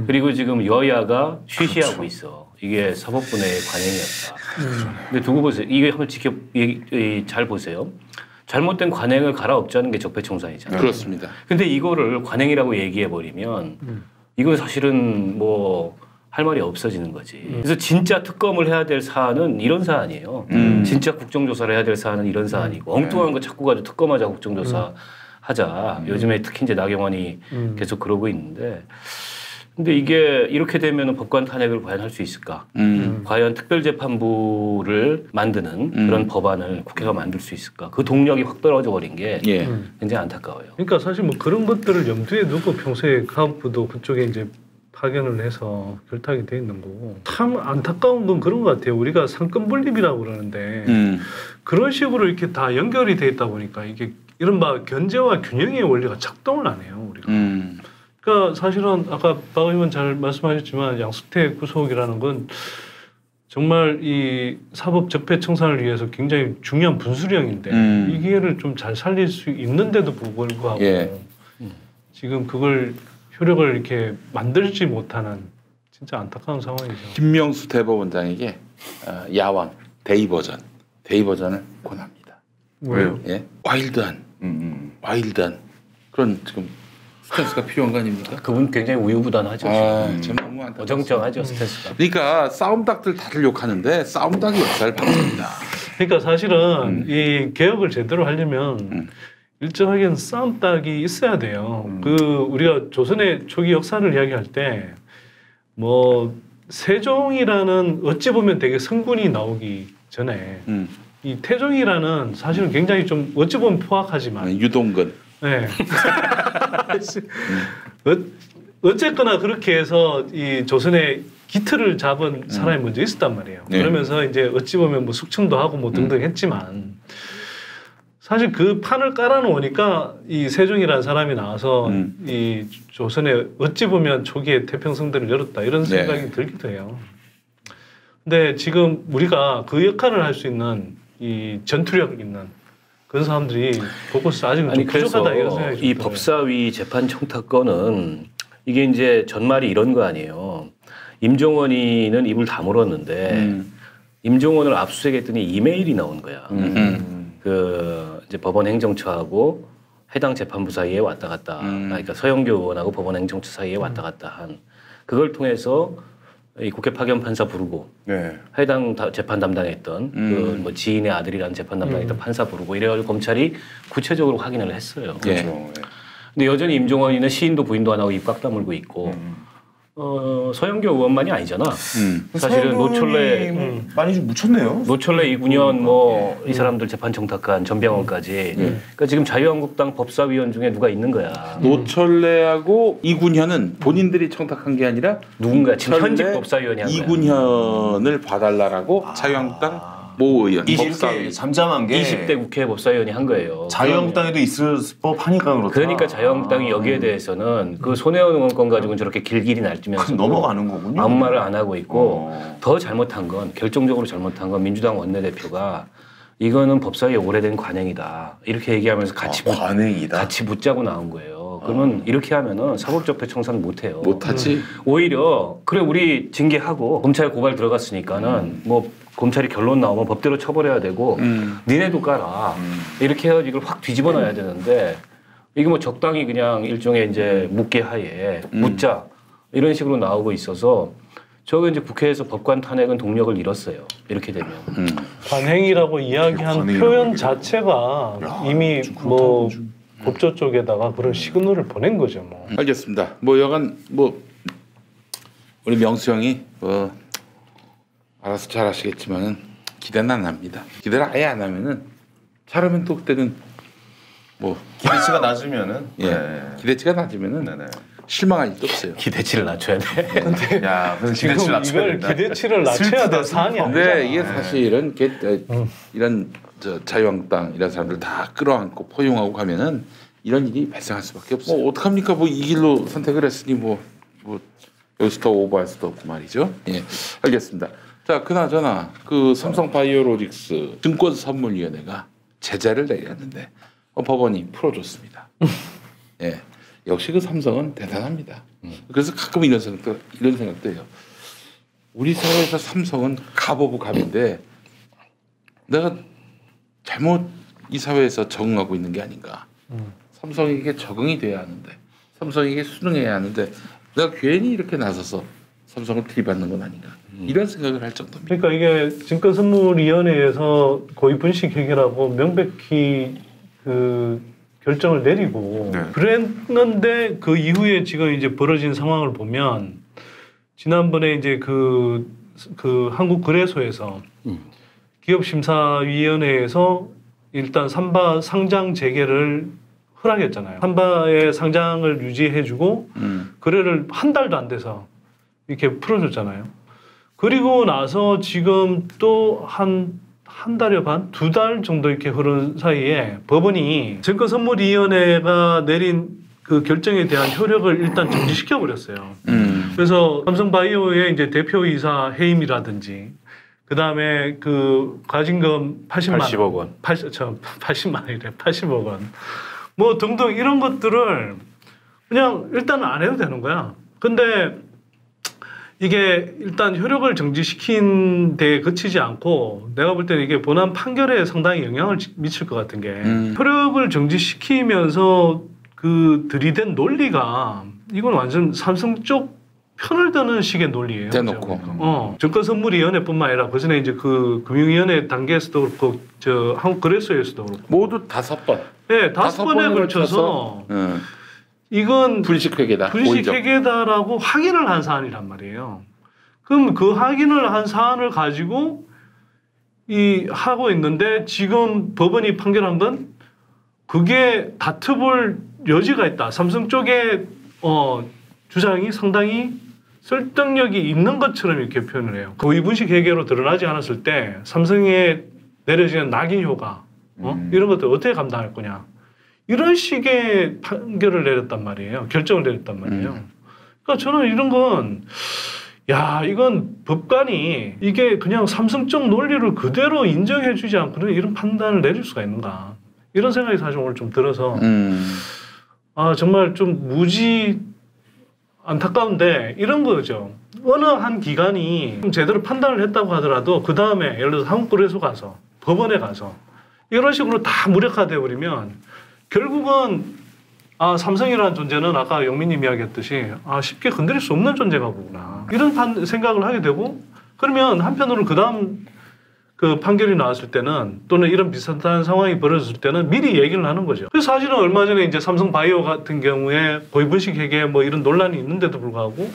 그리고 지금 여야가 쉬쉬하고 있어. 이게 사법부 내의 관행이었다. 근데 두고 보세요. 이게 한번 잘 보세요. 잘못된 관행을 갈아엎자는 게 적폐청산이잖아요. 그렇습니다. 근데 이거를 관행이라고 얘기해 버리면 이건 사실은 뭐 할 말이 없어지는 거지. 그래서 진짜 특검을 해야 될 사안은 이런 사안이에요. 진짜 국정조사를 해야 될 사안은 이런 사안이고 엉뚱한 거 자꾸 가지고 특검하자 국정조사 하자. 요즘에 특히 이제 나경원이 계속 그러고 있는데 근데 이게 이렇게 되면 법관 탄핵을 과연 할 수 있을까? 과연 특별재판부를 만드는 그런 법안을 국회가 만들 수 있을까? 그 동력이 확 떨어져 버린 게 굉장히 안타까워요. 그러니까 사실 뭐 그런 것들을 염두에 두고 평소에 사법부도 그쪽에 이제 파견을 해서 결탁이 돼 있는 거고 참 안타까운 건 그런 것 같아요. 우리가 상권 분립이라고 그러는데 그런 식으로 이렇게 다 연결이 돼 있다 보니까 이게 이른바 견제와 균형의 원리가 작동을 안 해요. 우리가. 그러니까 사실은 아까 박 의원 잘 말씀하셨지만 양승태 구속이라는 건 정말 이 사법 적폐 청산을 위해서 굉장히 중요한 분수령인데 이 기회를 좀 잘 살릴 수 있는데도 불구하고 지금 그걸 효력을 이렇게 만들지 못하는 진짜 안타까운 상황이죠. 김명수 대법원장에게 야왕 데이 버전을 권합니다. 왜요? 예, 와일드한 그런 지금 스탠스가 필요한 거 아닙니까? 그분 굉장히 우유부단하죠. 참 너무 안타깝습니다. 어정쩡하죠 스탠스가. 그러니까 싸움닭들 다들 욕하는데 싸움닭이 역사를 바꿉니다. 그러니까 사실은 이 개혁을 제대로 하려면 일정하게 싸움닭이 있어야 돼요. 그 우리가 조선의 초기 역사를 이야기할 때 뭐 세종이라는 어찌 보면 되게 성군이 나오기 전에 이 태종이라는 사실은 굉장히 좀 어찌 보면 포악하지만 유동근. 네. 어쨌거나 그렇게 해서 이 조선의 기틀을 잡은 사람이 먼저 있었단 말이에요. 그러면서 이제 어찌 보면 뭐 숙청도 하고 뭐 등등 했지만 사실 그 판을 깔아놓으니까 이 세종이라는 사람이 나와서 이 조선에 어찌 보면 초기에 태평성대를 열었다 이런 생각이 들기도 해요. 근데 지금 우리가 그 역할을 할 수 있는 이 전투력 있는 그런 사람들이 곳곳에서 아직 좀 부족하다 이런 생각이 이 법사위 재판 청탁건은 이게 이제 전말이 이런 거 아니에요. 임종원이는 입을 다물었는데 임종원을 압수수색했더니 이메일이 나온 거야. 그 이제 법원 행정처하고 해당 재판부 사이에 왔다 갔다. 그러니까 서영교 의원하고 법원 행정처 사이에 왔다 갔다 한 그걸 통해서 이 국회 파견 판사 부르고 해당 재판 담당했던 그 뭐 지인의 아들이라는 재판 담당했던 판사 부르고 이래가지고 검찰이 구체적으로 확인을 했어요. 그렇죠. 근데 여전히 임종원이는 시인도 부인도 안 하고 입 꽉 다물고 있고 서영교 의원만이 아니잖아. 사실은 노철래 많이 좀 묻혔네요. 노철래 이군현 뭐 이 사람들 재판 청탁한 전병헌까지. 그러니까 지금 자유한국당 법사위원 중에 누가 있는 거야. 노철래하고 이군현은 본인들이 청탁한 게 아니라 누군가 지금 현직 법사위원이 한 거야. 이군현을 봐달라고 자유한국당 모 의원 20대 잠잠한 게 20대 국회 법사위원이 한 거예요. 자유한국당에도 있을 법하니까 그렇다. 그러니까 자유한국당이 여기에 대해서는 그 손혜원 의원 건 가지고는 저렇게 길길이 날뛰면서 넘어가는 거군요. 아무 말을 안 하고 있고 더 잘못한 건 결정적으로 잘못한 건 민주당 원내대표가 이거는 법사위의 오래된 관행이다 이렇게 얘기하면서 같이 붙자고 나온 거예요. 그러면 이렇게 하면은 사법적폐 청산 못해요. 못하지. 오히려 그래 우리 징계하고 검찰 고발 들어갔으니까는 뭐 검찰이 결론 나오면 법대로 처벌해야 되고 니네도 깔아 이렇게 해서 이걸 확 뒤집어 놔야 되는데 이게 뭐 적당히 그냥 일종의 이제 묵계하에 묻자 이런 식으로 나오고 있어서 저거 이제 국회에서 법관 탄핵은 동력을 잃었어요. 이렇게 되면 관행이라고 이야기한 표현 자체가 이미 뭐 법조 쪽에다가 그런 시그널을 보낸 거죠. 뭐. 알겠습니다. 뭐 여간 뭐 우리 명수 형이 뭐 알아서 잘 하시겠지만은 기대는 안 합니다. 기대를 아예 안 하면은 잘하면 또 그때는 뭐 기대치가 낮으면은 기대치가 낮으면은 실망할 일도 없어요. 기대치를 낮춰야 돼. 근데 야, 그래서 기대치를 낮춰야 이걸 된다. 기대치를 낮춰야 될 사안이 아니잖아. 근데 이게 사실은 이런 자유한국당 이런 사람들 다 끌어안고 포용하고 가면은 이런 일이 발생할 수밖에 없어요. 뭐 어떡합니까? 뭐 이 길로 선택을 했으니 뭐 여기서 더 오버할 수도 없고 말이죠. 예, 알겠습니다. 자, 그나저나 그 삼성바이오로직스 증권선물위원회가 제재를 내렸는데 법원이 풀어줬습니다. 예, 역시 그 삼성은 대단합니다. 그래서 가끔 이런 생각도 해요. 우리 사회에서 삼성은 갑 오브 갑인데 내가 잘못 이 사회에서 적응하고 있는 게 아닌가. 삼성에게 적응이 돼야 하는데 삼성에게 수능해야 하는데 내가 괜히 이렇게 나서서 삼성을 들이받는 건 아닌가 이런 생각을 할 정도입니다. 그러니까 이게 증권선물위원회에서 고의 분식 해결하고 명백히 그 결정을 내리고 네. 그랬는데 그 이후에 지금 이제 벌어진 상황을 보면 지난번에 이제 그 한국거래소에서 기업심사위원회에서 일단 삼바 상장 재개를 허락했잖아요. 삼바의 상장을 유지해주고 거래를 한 달도 안 돼서 이렇게 풀어줬잖아요. 그리고 나서 지금 또 한 달여 반, 2달 정도 이렇게 흐른 사이에 법원이 증권선물위원회가 내린 그 결정에 대한 효력을 일단 정지시켜 버렸어요. 그래서 삼성바이오의 이제 대표이사 해임이라든지, 그 다음에 그 과징금 80억 원, 80만 원이래, 80억 원, 뭐 등등 이런 것들을 그냥 일단은 안 해도 되는 거야. 근데 이게 일단 효력을 정지시킨 데에 그치지 않고 내가 볼 때는 이게 본안 판결에 상당히 영향을 미칠 것 같은 게 효력을 정지시키면서 그 들이댄 논리가 이건 완전 삼성 쪽 편을 드는 식의 논리예요. 대놓고. 증권선물위원회뿐만 아니라 그 전에 이제 그 금융위원회 단계에서도 그렇고 저 한국거래소에서도 그렇고 모두 5번. 네, 5번에 걸쳐서 이건 불식회계다. 불식회계다라고 확인을 한 사안이란 말이에요. 그럼 그 확인을 한 사안을 가지고 하고 있는데 지금 법원이 판결한 건 그게 다투볼 여지가 있다. 삼성 쪽의 주장이 상당히 설득력이 있는 것처럼 이렇게 표현을 해요. 고의분식 회계로 드러나지 않았을 때 삼성에 내려지는 낙인 효과 이런 것들 어떻게 감당할 거냐. 이런 식의 판결을 내렸단 말이에요. 결정을 내렸단 말이에요. 그러니까 저는 이런 건 이건 법관이 이게 그냥 삼성 쪽 논리를 그대로 인정해주지 않고는 이런 판단을 내릴 수가 있는가. 이런 생각이 사실 오늘 좀 들어서 정말 좀 무지 안타까운데 이런 거죠. 어느 한 기관이 좀 제대로 판단을 했다고 하더라도 그 다음에 예를 들어서 한국거래소 가서 법원에 가서 이런 식으로 다 무력화돼 버리면 결국은 삼성이라는 존재는 아까 영민님 이야기했듯이 쉽게 건드릴 수 없는 존재가 보구나 이런 생각을 하게 되고 그러면 한편으로는 그 다음 그 판결이 나왔을 때는 또는 이런 비슷한 상황이 벌어졌을 때는 미리 얘기를 하는 거죠. 그래서 사실은 얼마 전에 이제 삼성바이오 같은 경우에 고의분식 회계 뭐 이런 논란이 있는데도 불구하고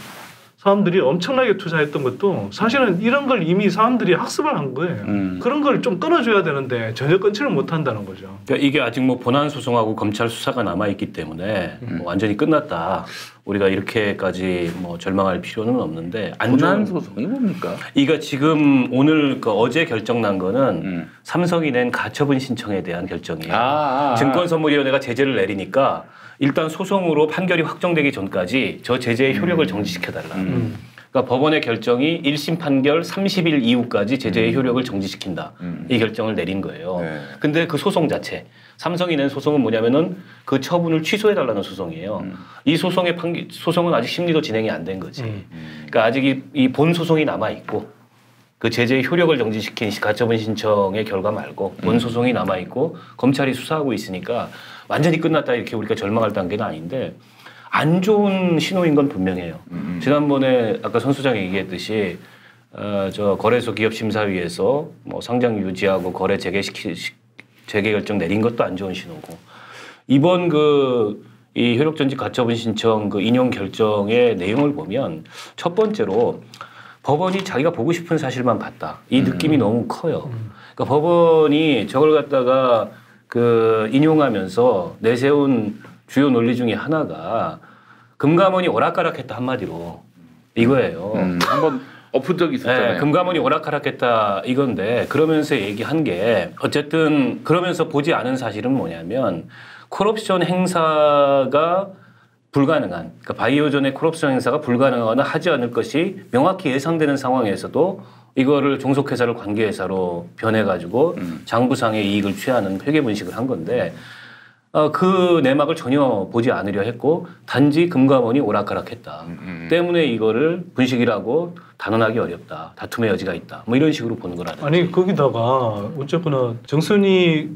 사람들이 엄청나게 투자했던 것도 사실은 이런 걸 이미 사람들이 학습을 한 거예요. 그런 걸 좀 끊어줘야 되는데 전혀 끊지를 못한다는 거죠. 그러니까 이게 아직 뭐 본안 소송하고 검찰 수사가 남아 있기 때문에 뭐 완전히 끝났다. 우리가 이렇게까지 뭐 절망할 필요는 없는데 본안 소송이 뭡니까? 이거 지금 오늘 어제 결정 난 거는 삼성이 낸 가처분 신청에 대한 결정이에요. 증권선물위원회가 제재를 내리니까 일단 소송으로 판결이 확정되기 전까지 저 제재의 효력을 정지시켜달라. 그러니까 법원의 결정이 1심 판결 30일 이후까지 제재의 효력을 정지시킨다. 이 결정을 내린 거예요. 근데 그 소송 자체, 삼성이 낸 소송은 뭐냐면은 그 처분을 취소해달라는 소송이에요. 이 소송은 아직 심리도 진행이 안 된 거지. 그러니까 아직 이 본 소송이 남아있고 그 제재의 효력을 정지시킨 가처분 신청의 결과 말고 본 소송이 남아있고 검찰이 수사하고 있으니까 완전히 끝났다 이렇게 우리가 절망할 단계는 아닌데 안 좋은 신호인 건 분명해요. 지난번에 아까 선 소장이 얘기했듯이 저 거래소 기업심사위에서 뭐 상장 유지하고 거래 재개 결정 내린 것도 안 좋은 신호고 이번 이 효력정지 가처분 신청 인용 결정의 내용을 보면 첫 번째로 법원이 자기가 보고 싶은 사실만 봤다. 이 느낌이 너무 커요. 그러니까 법원이 저걸 갖다가 인용하면서 내세운 주요 논리 중에 하나가 금감원이 오락가락했다 한마디로 이거예요. 한번 엎은 적이 있었잖아요. 네, 금감원이 오락가락했다 이건데 그러면서 얘기한 게 어쨌든 그러면서 보지 않은 사실은 뭐냐면 콜옵션 행사가 불가능한 그러니까 바이오전의 콜옵션 행사가 불가능하거나 하지 않을 것이 명확히 예상되는 상황에서도 이거를 종속회사를 관계회사로 변해가지고 장부상의 이익을 취하는 회계분식을 한 건데 그 내막을 전혀 보지 않으려 했고 단지 금감원이 오락가락했다. 때문에 이거를 분식이라고 단언하기 어렵다. 다툼의 여지가 있다. 뭐 이런 식으로 보는 거라든지. 아니 거기다가 어쨌거나 정선이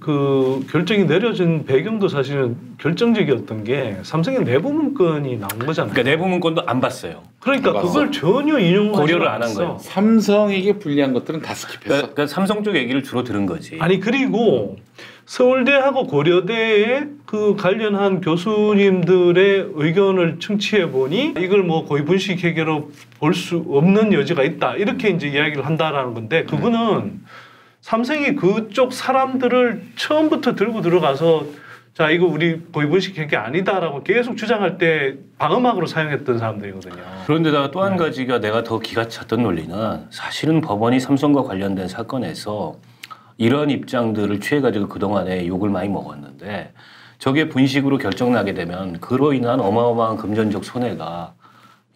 결정이 내려진 배경도 사실은 결정적이었던 게 삼성의 내부 문건이 나온 거잖아요. 그러니까 내부 문건도 안 봤어요. 그러니까 그걸 전혀 고려를 안 한 거예요. 삼성에게 불리한 것들은 다 스킵했어. 그러니까 삼성 쪽 얘기를 주로 들은 거지. 아니 그리고 서울대하고 고려대의 그 관련한 교수님들의 의견을 청취해 보니 이걸 뭐 고위분식 회계로 볼 수 없는 여지가 있다. 이렇게 이제 이야기를 한다라는 건데 그거는 삼성이 그쪽 사람들을 처음부터 들고 들어가서 자 이거 우리 고위분식 회계 아니다라고 계속 주장할 때 방어막으로 사용했던 사람들이거든요. 그런데다가 또 한 가지가 내가 더 기가 찼던 논리는 사실은 법원이 삼성과 관련된 사건에서 이런 입장들을 취해가지고 그동안에 욕을 많이 먹었는데 저게 분식으로 결정나게 되면 그로 인한 어마어마한 금전적 손해가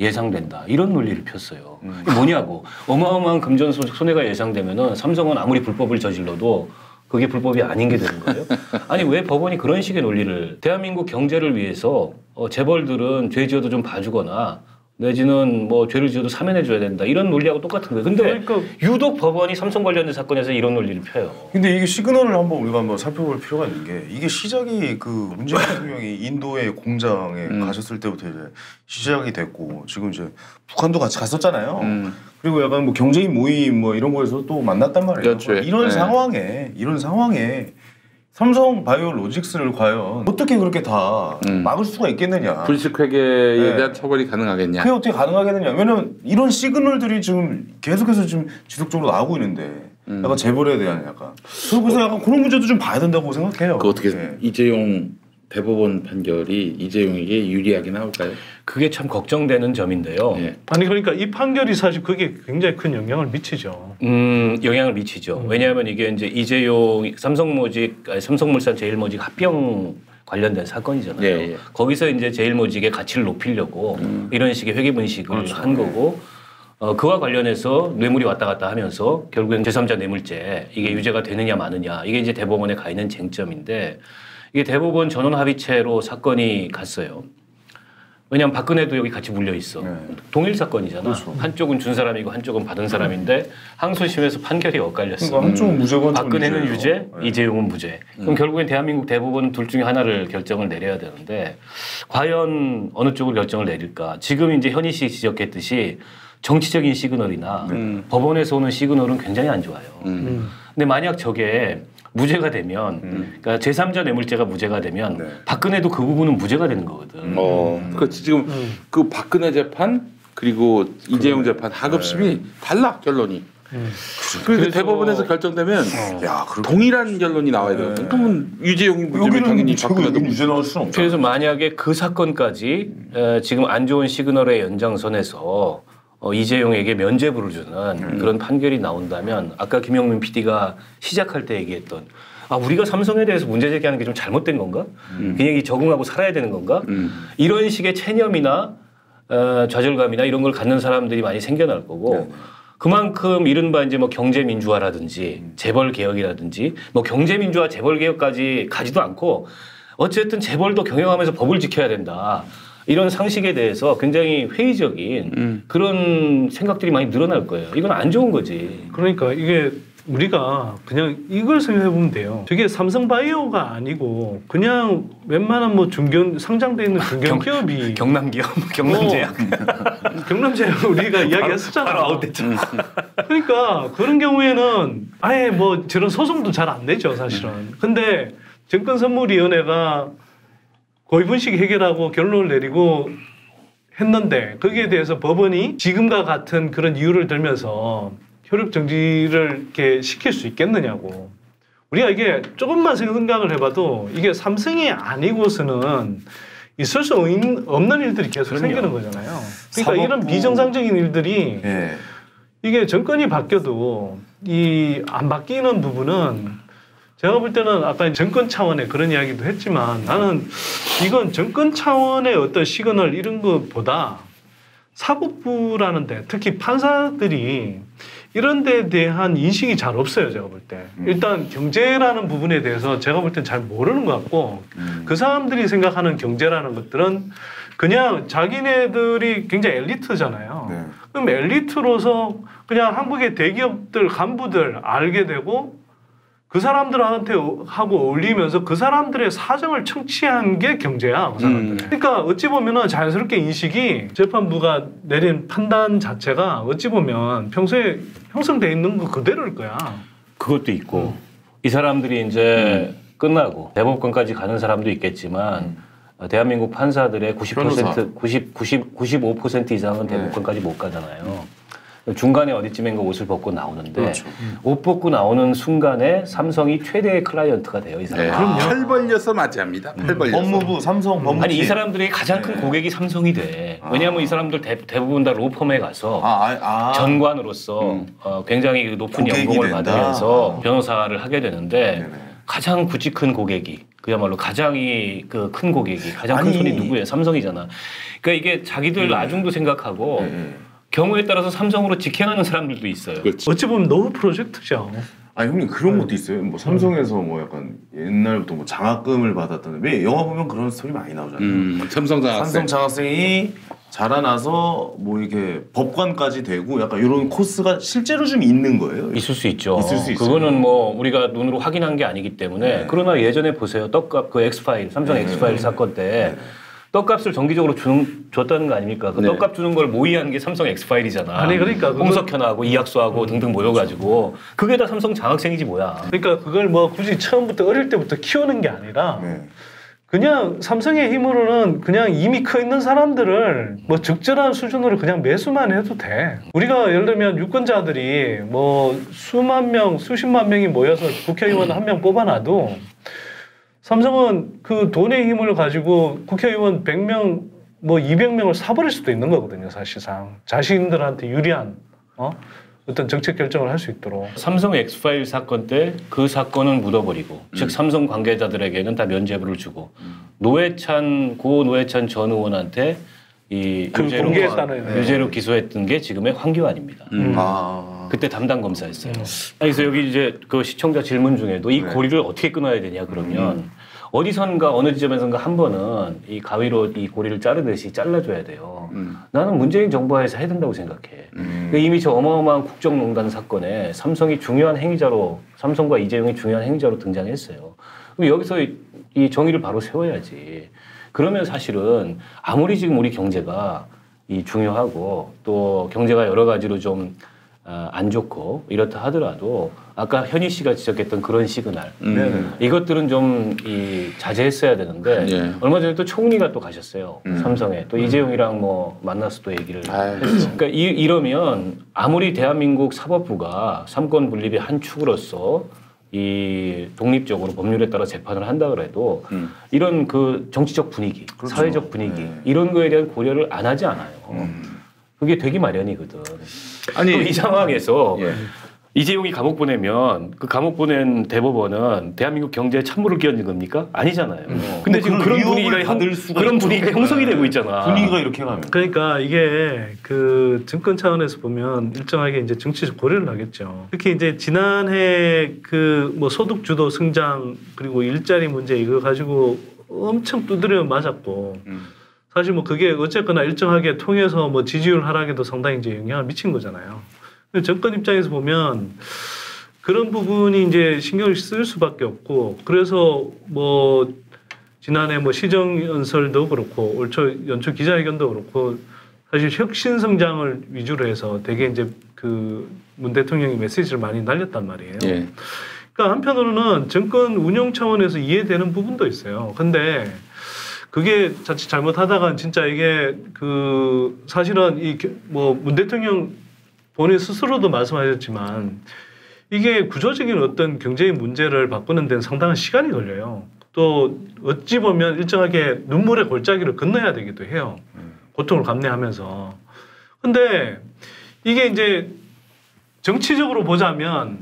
예상된다. 이런 논리를 폈어요. 이게 뭐냐고. 어마어마한 금전적 손해가 예상되면은 삼성은 아무리 불법을 저질러도 그게 불법이 아닌 게 되는 거예요. 아니 왜 법원이 그런 식의 논리를 대한민국 경제를 위해서 재벌들은 죄 지어도 좀 봐주거나 내지는 뭐 죄를 지어도 사면해줘야 된다. 이런 논리하고 똑같은 거예요. 근데 그러니까 유독 법원이 삼성 관련된 사건에서 이런 논리를 펴요. 근데 이게 시그널을 우리가 한번 살펴볼 필요가 있는 게 이게 시작이 그 문재인 대통령이 인도의 공장에 가셨을 때부터 이제 시작이 됐고 지금 이제 북한도 같이 갔었잖아요. 그리고 약간 뭐 경제인 모임 뭐 이런 거에서 또 만났단 말이에요. 그렇죠. 이런 상황에 삼성 바이오로직스를 과연 어떻게 그렇게 다 막을 수가 있겠느냐. 분식회계에 대한 처벌이 가능하겠냐. 그게 어떻게 가능하겠느냐. 왜냐면 이런 시그널들이 지금 계속해서 지금 지속적으로 나오고 있는데 약간 재벌에 대한 약간 그래서 약간 그런 문제도 좀 봐야 된다고 생각해요. 그 어떻게 이재용 대법원 판결이 이재용에게 유리하게 나올까요? 그게 참 걱정되는 점인데요. 네. 아니 그러니까 이 판결이 사실 그게 굉장히 큰 영향을 미치죠. 영향을 미치죠. 왜냐하면 이게 이제 이재용 삼성물산 제일모직 합병 관련된 사건이잖아요. 예, 예. 거기서 이제 제일모직의 가치를 높이려고 이런 식의 회계 분식을 그렇죠. 한 거고 그와 관련해서 뇌물이 왔다 갔다 하면서 결국엔 제3자 뇌물죄 이게 유죄가 되느냐 마느냐 이게 이제 대법원에 가 있는 쟁점인데 이게 대법원 전원 합의체로 사건이 갔어요. 왜냐하면 박근혜도 여기 같이 물려 있어. 네. 동일 사건이잖아. 그렇죠. 한쪽은 준 사람이고 한쪽은 받은 사람인데 항소심에서 판결이 엇갈렸어. 그러니까 한쪽은 무죄고 한쪽은 박근혜는 유죄예요. 유죄, 네. 이재용은 무죄. 그럼 결국엔 대한민국 대법원은 둘 중에 하나를 결정을 내려야 되는데 과연 어느 쪽을 결정을 내릴까? 지금 이제 현희 씨 지적했듯이 정치적인 시그널이나 법원에서 오는 시그널은 굉장히 안 좋아요. 근데 만약 저게 무죄가 되면 그러니까 제3자 뇌물죄가 무죄가 되면 네. 박근혜도 그 부분은 무죄가 되는 거거든. 그렇지 지금 그 박근혜 재판 그리고 이재용 재판 하급심이 달라 결론이. 그래서 대법원에서 결정되면 야, 동일한 결론이 나와야 돼요. 그러면 유재용이 무죄면 당연히 박근혜도 무죄 나올 수는 없죠. 그래서 만약에 그 사건까지 지금 안 좋은 시그널의 연장선에서 이재용에게 면죄부를 주는 그런 판결이 나온다면 아까 김영민 PD가 시작할 때 얘기했던 우리가 삼성에 대해서 문제 제기하는 게 좀 잘못된 건가? 그냥 적응하고 살아야 되는 건가? 이런 식의 체념이나 좌절감이나 이런 걸 갖는 사람들이 많이 생겨날 거고 그만큼 이른바 이제 뭐 경제민주화라든지 재벌개혁이라든지 뭐 경제민주화 재벌개혁까지 가지도 않고 어쨌든 재벌도 경영하면서 법을 지켜야 된다. 이런 상식에 대해서 굉장히 회의적인 그런 생각들이 많이 늘어날 거예요. 이건 안 좋은 거지. 그러니까 이게 우리가 그냥 이걸 생각해 보면 돼요. 저게 삼성바이오가 아니고 그냥 웬만한 뭐 상장돼 있는 중견 기업이 경남기업, 경남제약. 경남제약 우리가 이야기했었잖아. 바로 아웃됐잖아. 그러니까 그런 경우에는 아예 뭐 저런 소송도 잘 안 내죠, 사실은. 근데 증권선물위원회가 고위분식 해결하고 결론을 내리고 했는데 거기에 대해서 법원이 지금과 같은 그런 이유를 들면서 효력 정지를 이렇게 시킬 수 있겠느냐고. 우리가 이게 조금만 생각을 해봐도 이게 삼성이 아니고서는 있을 수 없는 일들이 계속 생기는 거잖아요. 그러니까 이런 비정상적인 일들이 이게 정권이 바뀌어도 안 바뀌는 부분은 제가 볼 때는 아까 정권 차원의 그런 이야기도 했지만 나는 이건 정권 차원의 어떤 시그널 이런 것보다 사법부라는 데 특히 판사들이 이런 데에 대한 인식이 잘 없어요. 제가 볼 때. 일단 경제라는 부분에 대해서 제가 볼 땐 잘 모르는 것 같고 그 사람들이 생각하는 경제라는 것들은 그냥 자기네들이 굉장히 엘리트잖아요. 그럼 엘리트로서 그냥 한국의 대기업들 간부들 알게 되고 그 사람들한테 하고 어울리면서 그 사람들의 사정을 청취한 게 경제야. 그 사람들. 그러니까 어찌 보면은 자연스럽게 인식이 재판부가 내린 판단 자체가 어찌 보면 평소에 형성돼 있는 거 그대로일 거야. 그것도 있고 이 사람들이 이제 끝나고 대법관까지 가는 사람도 있겠지만 대한민국 판사들의 95% 이상은 대법관까지 못 가잖아요. 중간에 어디쯤인가 옷을 벗고 나오는데 그렇죠. 옷 벗고 나오는 순간에 삼성이 최대의 클라이언트가 돼요. 이 사람. 네. 팔 벌려서 맞이합니다. 팔 벌려서. 법무부, 삼성 법무부. 아니 이 사람들이 가장 큰 고객이 삼성이 돼. 왜냐하면 이 사람들 대부분 다 로펌에 가서 전관으로서 굉장히 높은 연봉을 받으면서 변호사를 하게 되는데 가장 굵직한 고객이 그야말로 가장 큰 고객이 가장 큰 손이 누구예요? 삼성이잖아. 그러니까 이게 자기들 나중도 생각하고 경우에 따라서 삼성으로 직행하는 사람들도 있어요. 그렇지. 어찌 보면 노후 프로젝트죠. 아니 형님 그런 것도 있어요. 뭐 삼성에서 뭐 약간 옛날부터 뭐 장학금을 받았다는 왜 영화 보면 그런 스토리 많이 나오잖아요. 삼성 장학생. 삼성 장학생이 자라나서 뭐 이렇게 법관까지 되고 약간 이런 코스가 실제로 좀 있는 거예요. 있을 수 있죠. 있을 수 있어요. 그거는 뭐 우리가 눈으로 확인한 게 아니기 때문에 그러나 예전에 보세요. 떡값 그 엑스파일 삼성 엑스파일 사건 때 떡값을 정기적으로 줬다는 거 아닙니까? 그 떡값 주는 걸 모의한 게 삼성 엑스파일이잖아. 아니 그러니까 홍석현하고 이학수하고 등등 모여가지고 그게 다 삼성 장학생이지 뭐야. 그러니까 그걸 뭐 굳이 처음부터 어릴 때부터 키우는 게 아니라 그냥 삼성의 힘으로는 그냥 이미 커 있는 사람들을 뭐 적절한 수준으로 그냥 매수만 해도 돼. 우리가 예를 들면 유권자들이 뭐 수만 명, 수십만 명이 모여서 국회의원 한 명 뽑아놔도 삼성은 그 돈의 힘을 가지고 국회의원 100명, 뭐 200명을 사버릴 수도 있는 거거든요, 사실상. 자신들한테 유리한 어떤 정책 결정을 할 수 있도록. 삼성 엑스파일 사건 때 그 사건은 묻어버리고, 즉 삼성 관계자들에게는 다 면죄부를 주고, 고 노회찬 전 의원한테 이 유죄로 기소했던 게 지금의 황교안입니다. 그때 담당 검사였어요. 그래서 여기 이제 그 시청자 질문 중에도 이 고리를 어떻게 끊어야 되냐 그러면 어디선가 어느 지점에선가 한 번은 이 가위로 이 고리를 자르듯이 잘라줘야 돼요. 나는 문재인 정부하에서 해야 된다고 생각해. 그러니까 이미 저 어마어마한 국정농단 사건에 삼성이 중요한 행위자로, 삼성과 이재용이 중요한 행위자로 등장했어요. 그럼 여기서 이 정의를 바로 세워야지. 그러면 사실은 아무리 지금 우리 경제가 이 중요하고 또 경제가 여러 가지로 좀 안 좋고 이렇다 하더라도 아까 현희 씨가 지적했던 그런 시그널 이것들은 좀 자제했어야 되는데 얼마 전에 또 총리가 또 가셨어요. 삼성에 또 이재용이랑 뭐 만나서 또 얘기를 했어. 그러니까 이러면 아무리 대한민국 사법부가 삼권 분립의 한 축으로서 이 독립적으로 법률에 따라 재판을 한다 그래도 이런 그 정치적 분위기, 그렇죠. 사회적 분위기 이런 거에 대한 고려를 안 하지 않아요. 그게 되기 마련이거든. 아니 이 상황에서 이재용이 감옥 보내면 그 감옥 보낸 대법원은 대한민국 경제에 찬물을 끼얹는 겁니까? 아니잖아요. 근데 지금 그런 분위기가 형성이 되고 있잖아. 분위기가 이렇게 가면. 그러니까 이게 그 정권 차원에서 보면 일정하게 이제 정치적 고려를 하겠죠. 특히 이제 지난해 그 뭐 소득 주도 성장 그리고 일자리 문제 이거 가지고 엄청 두드려 맞았고. 사실 뭐 그게 어쨌거나 일정하게 통해서 뭐 지지율 하락에도 상당히 이제 영향을 미친 거잖아요. 정권 입장에서 보면 그런 부분이 이제 신경을 쓸 수밖에 없고 그래서 뭐 지난해 뭐 시정연설도 그렇고 올 초 연초 기자회견도 그렇고 사실 혁신 성장을 위주로 해서 되게 이제 그 문 대통령이 메시지를 많이 날렸단 말이에요. 그러니까 한편으로는 정권 운영 차원에서 이해되는 부분도 있어요. 근데 그게 자칫 잘못하다가 진짜 이게 그 사실은 이 뭐 문 대통령 본인 스스로도 말씀하셨지만 이게 구조적인 어떤 경제의 문제를 바꾸는 데는 상당한 시간이 걸려요. 또 어찌 보면 일정하게 눈물의 골짜기를 건너야 되기도 해요. 고통을 감내하면서. 근데 이게 이제 정치적으로 보자면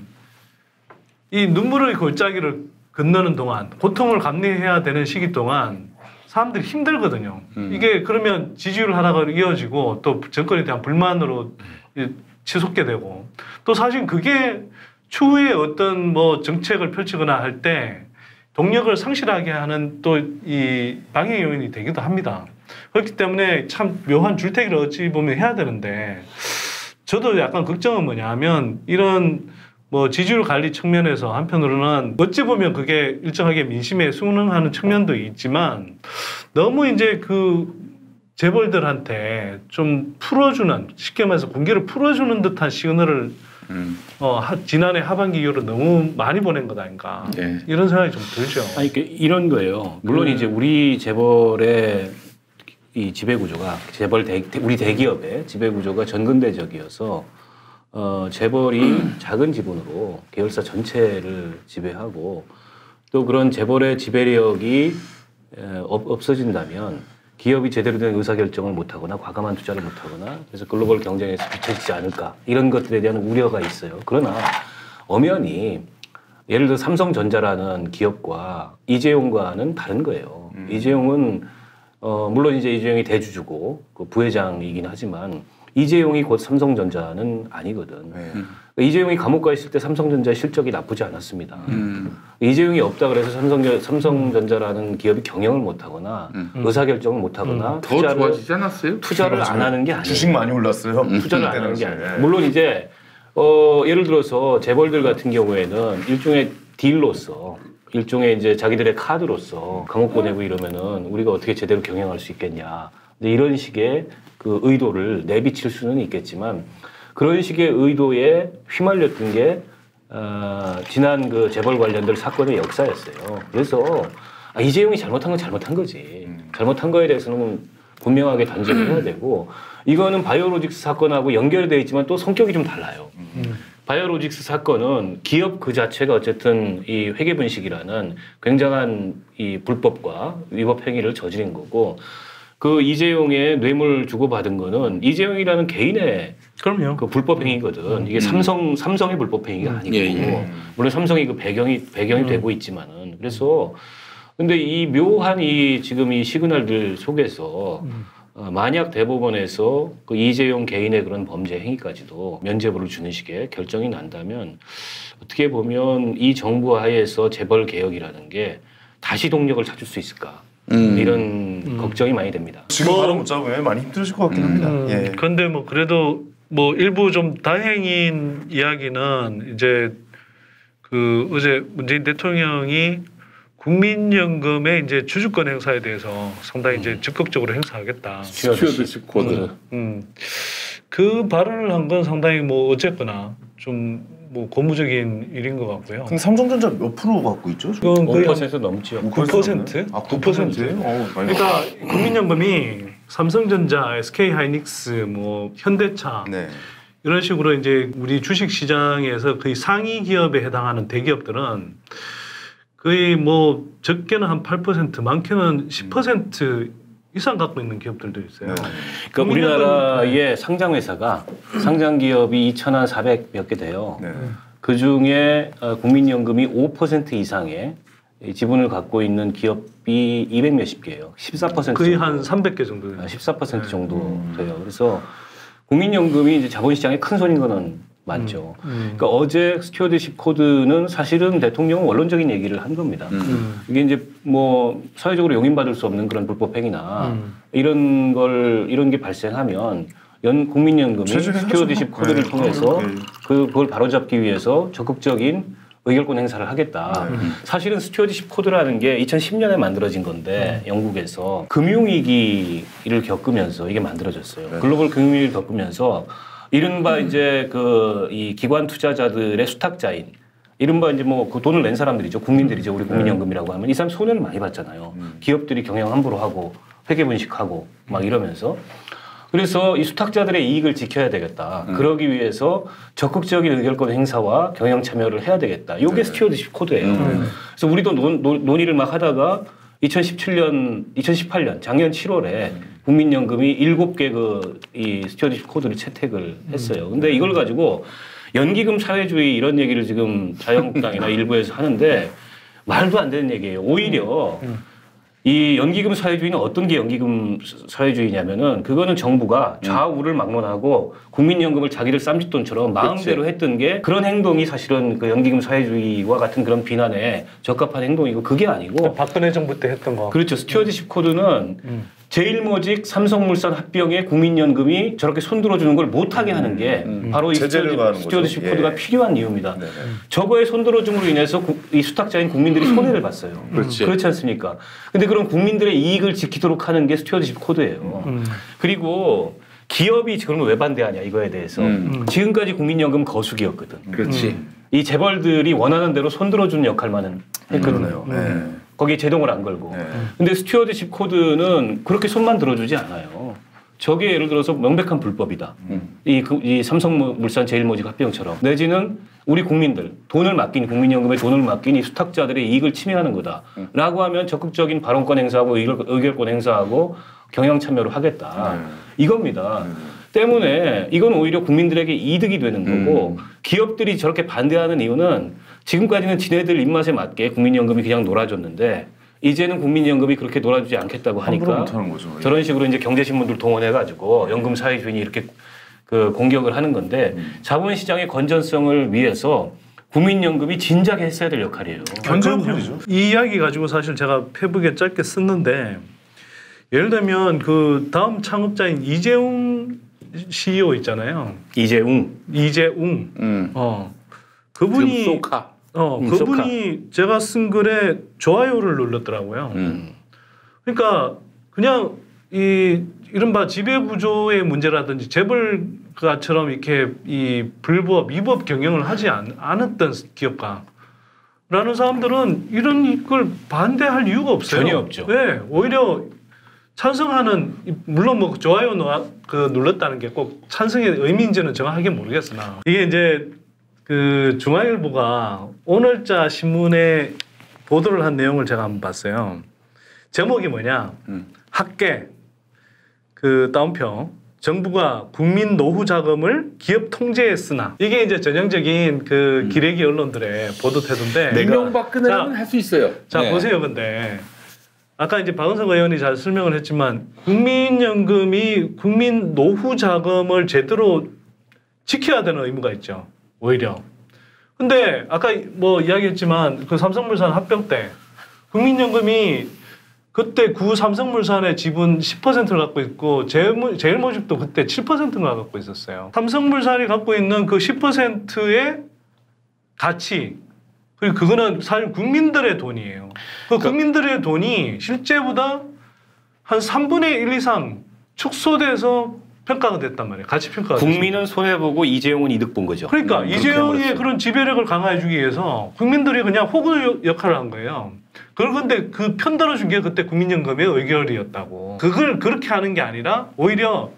이 눈물의 골짜기를 건너는 동안 고통을 감내해야 되는 시기 동안 사람들이 힘들거든요. 이게 그러면 지지율 하락으로 이어지고 또 정권에 대한 불만으로 치솟게 되고 또 사실 그게 추후에 어떤 뭐 정책을 펼치거나 할 때 동력을 상실하게 하는 또 이 방해 요인이 되기도 합니다. 그렇기 때문에 참 묘한 줄태기를 어찌 보면 해야 되는데 저도 약간 걱정은 뭐냐 하면 이런 뭐 지지율 관리 측면에서 한편으로는 어찌 보면 그게 일정하게 민심에 순응하는 측면도 있지만 너무 이제 그 재벌들한테 좀 풀어주는 쉽게 말해서 군기를 풀어주는 듯한 시그널을 지난해 하반기 이후로 너무 많이 보낸 것 아닌가 이런 생각이 좀 들죠. 아니 이런 거예요. 물론 이제 우리 재벌의 이 지배 구조가 우리 대기업의 지배 구조가 전근대적이어서 재벌이 작은 지분으로 계열사 전체를 지배하고 또 그런 재벌의 지배력이 없어진다면 기업이 제대로 된 의사결정을 못하거나 과감한 투자를 못하거나 그래서 글로벌 경쟁에서 비춰지지 않을까 이런 것들에 대한 우려가 있어요. 그러나 엄연히 예를 들어 삼성전자라는 기업과 이재용과는 다른 거예요. 이재용은 물론 이제 이재용이 대주주고 그 부회장이긴 하지만 이재용이 곧 삼성전자는 아니거든. 이재용이 감옥 가 있을 때 삼성전자의 실적이 나쁘지 않았습니다. 이재용이 없다 그래서 삼성전자라는 기업이 경영을 못하거나 의사결정을 못하거나 더 좋아지지 않았어요? 투자를 안 하는 게 아니에요. 주식 많이 올랐어요. 투자를 안 하는 게 아니에요. 물론 이제 예를 들어서 재벌들 같은 경우에는 일종의 딜로서 일종의 이제 자기들의 카드로서 감옥 보내고 이러면은 우리가 어떻게 제대로 경영할 수 있겠냐. 근데 이런 식의 그 의도를 내비칠 수는 있겠지만 그런 식의 의도에 휘말렸던 게 지난 그 재벌 관련된 사건의 역사였어요. 그래서 이재용이 잘못한 건 잘못한 거지. 잘못한 거에 대해서는 분명하게 단죄를 해야 되고 이거는 바이오로직스 사건하고 연결되어 있지만 또 성격이 좀 달라요. 바이오로직스 사건은 기업 그 자체가 어쨌든 이 회계분식이라는 굉장한 이 불법과 위법 행위를 저지른 거고 그 이재용의 뇌물 주고받은 거는 이재용이라는 개인의 그럼요. 그 불법 행위거든. 이게 삼성의 불법 행위가 아니고 물론 삼성이 그 배경이 되고 있지만은 그래서 근데 이 묘한 이 지금 이 시그널들 속에서 만약 대법원에서 그 이재용 개인의 그런 범죄 행위까지도 면죄부를 주는 식의 결정이 난다면 어떻게 보면 이 정부 하에서 재벌 개혁이라는 게 다시 동력을 찾을 수 있을까 이런 걱정이 많이 됩니다. 지금 바로 못 잡으면 많이 힘드실 것 같긴 합니다. 예. 그런데 뭐 그래도 뭐 일부 좀 다행인 이야기는 이제 그 어제 문재인 대통령이 국민연금의 이제 주주권 행사에 대해서 상당히 이제 적극적으로 행사하겠다. 스튜어드십 코드. 그 발언을 한 건 상당히 뭐 어쨌거나 좀 뭐 고무적인 일인 것 같고요. 그럼 삼성전자 몇 프로 갖고 있죠? 그건 거의 5% 넘죠. 9%? 아, 9%? 그러니까 국민연금이 삼성전자, SK하이닉스, 뭐 현대차 네. 이런 식으로 이제 우리 주식 시장에서 거의 상위 기업에 해당하는 대기업들은 거의 뭐 적게는 한 8%, 많게는 10% 이상 갖고 있는 기업들도 있어요. 그러니까 우리나라의 상장 회사가 상장 기업이 2,400 몇 개 돼요. 네. 그 중에 국민연금이 5% 이상의 지분을 갖고 있는 기업이 200 몇십 개예요. 14% 거의 정도. 한 300개 정도. 14% 정도 돼요. 그래서 국민연금이 이제 자본시장에 큰 손인 거는 맞죠. 그러니까 어제 스튜어드십 코드는 사실은 대통령은 원론적인 얘기를 한 겁니다. 이게 이제 뭐 사회적으로 용인받을 수 없는 그런 불법 행위나 이런 게 발생하면 국민연금이 스튜어드십 코드를 통해서 그걸 바로잡기 위해서 적극적인 의결권 행사를 하겠다. 사실은 스튜어드십 코드라는 게 2010년에 만들어진 건데 영국에서 금융위기를 겪으면서 이게 만들어졌어요. 글로벌 금융위기를 겪으면서 이른바 이제 이 기관 투자자들의 수탁자인 이른바 이제 뭐 그 돈을 낸 사람들이죠. 국민들이죠. 우리 국민연금이라고 하면 이 사람 손해를 많이 봤잖아요. 기업들이 경영 함부로 하고 회계 분식하고 막 이러면서 그래서 이 수탁자들의 이익을 지켜야 되겠다. 그러기 위해서 적극적인 의결권 행사와 경영 참여를 해야 되겠다. 이게 스튜어드십 코드예요. 그래서 우리도 논의를 막 하다가 2018년 작년 7월에 국민연금이 7개 이 스튜어드십 코드를 채택을 했어요. 근데 이걸 가지고 연기금 사회주의 이런 얘기를 지금 자유한국당이나 일부에서 하는데 말도 안 되는 얘기예요. 오히려 이 연기금 사회주의는 어떤 게 연기금 사회주의냐면은 그거는 정부가 좌우를 막론하고 국민연금을 자기들 쌈짓돈처럼 마음대로 했던 게 그런 행동이 사실은 그 연기금 사회주의와 같은 그런 비난에 적합한 행동이고 그게 아니고 박근혜 정부 때 했던 거. 그렇죠. 스튜어드십 코드는 제일모직 삼성물산 합병에 국민연금이 저렇게 손들어주는 걸 못하게 하는 게 바로 이 스튜어드십 코드가 필요한 이유입니다. 저거에 손들어줌으로 인해서 이 수탁자인 국민들이 손해를 봤어요. 그렇지 않습니까? 근데 그런 국민들의 이익을 지키도록 하는 게 스튜어드십 코드예요. 그리고 기업이 그러면 왜 반대하냐 이거에 대해서 지금까지 국민연금 거수기였거든. 그렇지. 이 재벌들이 원하는 대로 손들어주는 역할만은 했거든요. 거기에 제동을 안 걸고. 근데 스튜어드십 코드는 그렇게 손만 들어주지 않아요. 저게 예를 들어서 명백한 불법이다. 이 삼성물산 제일모직 합병처럼 내지는 우리 국민들 돈을 맡긴 국민연금에 돈을 맡긴 이 수탁자들의 이익을 침해하는 거다라고 하면 적극적인 발언권 행사하고 의결권 행사하고 경영 참여를 하겠다. 이겁니다. 때문에 이건 오히려 국민들에게 이득이 되는 거고 기업들이 저렇게 반대하는 이유는 지금까지는 지네들 입맛에 맞게 국민연금이 그냥 놀아줬는데 이제는 국민연금이 그렇게 놀아주지 않겠다고 하니까 저런 식으로 이제 경제신문들 동원해가지고 연금 사회주의니 이렇게 그 공격을 하는 건데 자본시장의 건전성을 위해서 국민연금이 진작에 했어야 될 역할이에요. 견제역할이죠. 이 이야기 가지고 사실 제가 페북에 짧게 썼는데 예를 들면 그 다음 창업자인 이재웅 CEO 있잖아요. 이재웅. 그분이 소카. 그분이 제가 쓴 글에 좋아요를 눌렀더라고요. 그러니까 그냥 이 이른바 지배구조의 문제라든지 재벌가처럼 이렇게 이 불법, 위법 경영을 하지 않았던 기업가라는 사람들은 이런 걸 반대할 이유가 없어요. 전혀 없죠. 네, 오히려 찬성하는 물론 뭐 좋아요 눌렀다는 게 꼭 찬성의 의미인지는 정확하게 모르겠으나 이게 이제 그 중앙일보가 오늘자 신문에 보도를 한 내용을 제가 한번 봤어요. 제목이 뭐냐? 학계 그 다운표 정부가 국민 노후 자금을 기업 통제에 쓰나 이게 이제 전형적인 그 기레기 언론들의 보도 태도인데 이명박근혜는 할 수 있어요. 자 네. 보세요. 근데 아까 이제 박은석 의원이 잘 설명을 했지만 국민연금이 국민 노후 자금을 제대로 지켜야 되는 의무가 있죠. 오히려. 근데 아까 뭐 이야기했지만 그 삼성물산 합병 때 국민연금이 그때 구 삼성물산의 지분 10%를 갖고 있고 제일모직도 그때 7%가 갖고 있었어요. 삼성물산이 갖고 있는 그 10%의 가치 그리고 그거는 사실 국민들의 돈이에요. 그 국민들의 돈이 실제보다 한 3분의 1 이상 축소돼서 평가가 됐단 말이에요. 가치 평가가. 국민은 손해보고 이재용은 이득 본 거죠. 그러니까 이재용의 그런 지배력을 강화해주기 위해서 국민들이 그냥 호구 역할을 한 거예요. 그런데 그 편들어준 게 그때 국민연금의 의결이었다고. 그걸 그렇게 하는 게 아니라 오히려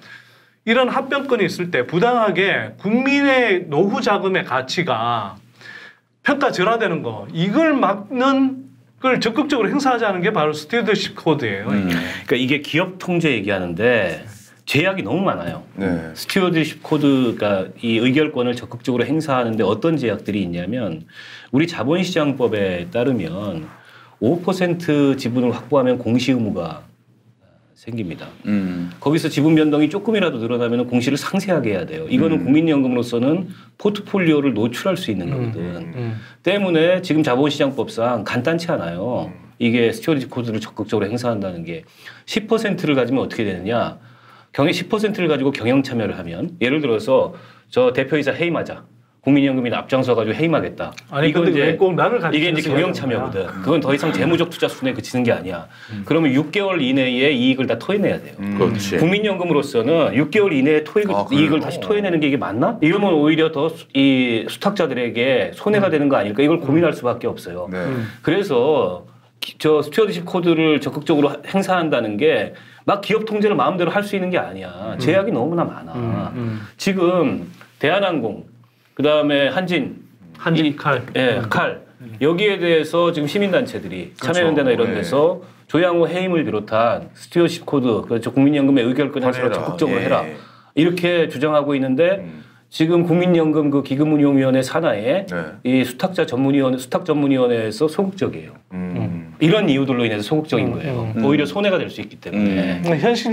이런 합병권이 있을 때 부당하게 국민의 노후 자금의 가치가 평가 절하되는 거 이걸 막는 걸 적극적으로 행사하자는 게 바로 스튜어드십 코드예요. 그러니까 이게 기업 통제 얘기하는데 제약이 너무 많아요. 네. 스튜어드십 코드가 이 의결권을 적극적으로 행사하는데 어떤 제약들이 있냐면 우리 자본시장법에 따르면 5% 지분을 확보하면 공시 의무가 생깁니다. 거기서 지분 변동이 조금이라도 늘어나면 공시를 상세하게 해야 돼요. 이거는 국민연금으로서는 포트폴리오를 노출할 수 있는 거거든. 때문에 지금 자본시장법상 간단치 않아요. 이게 스튜어드십 코드를 적극적으로 행사한다는 게 10%를 가지면 어떻게 되느냐. 10%를 가지고 경영 참여를 하면 예를 들어서 저 대표이사 해임하자. 국민연금이 앞장서가지고 해임하겠다. 아니 이건 근데 이제 왜 꼭 나를 가지고 이게 이제 경영 참여거든. 그건 더 이상 재무적 투자 수준에 그치는 게 아니야. 그러면 6개월 이내에 이익을 다 토해내야 돼요. 그렇지. 국민연금으로서는 6개월 이내에 이익을 다시 토해내는 게 이게 맞나? 이러면 오히려 더 이 수탁자들에게 손해가 되는 거 아닐까? 이걸 고민할 수밖에 없어요. 네. 그래서 저 스튜어드십 코드를 적극적으로 행사한다는 게 막 기업 통제를 마음대로 할 수 있는 게 아니야. 제약이 너무나 많아. 지금 대한항공 그다음에 한진 칼. 예, 칼. 여기에 대해서 지금 시민단체들이 참여연대나 이런 데서 조양호 해임을 비롯한 스튜어드십 코드, 그렇죠. 국민연금의 의결권 행사를 적극적으로 해라. 이렇게 주장하고 있는데 지금 국민연금 그 기금운용위원회 산하에 이 수탁자 전문위원회, 수탁 전문위원회에서 소극적이에요. 이런 이유들로 인해서 소극적인 거예요. 오히려 손해가 될 수 있기 때문에.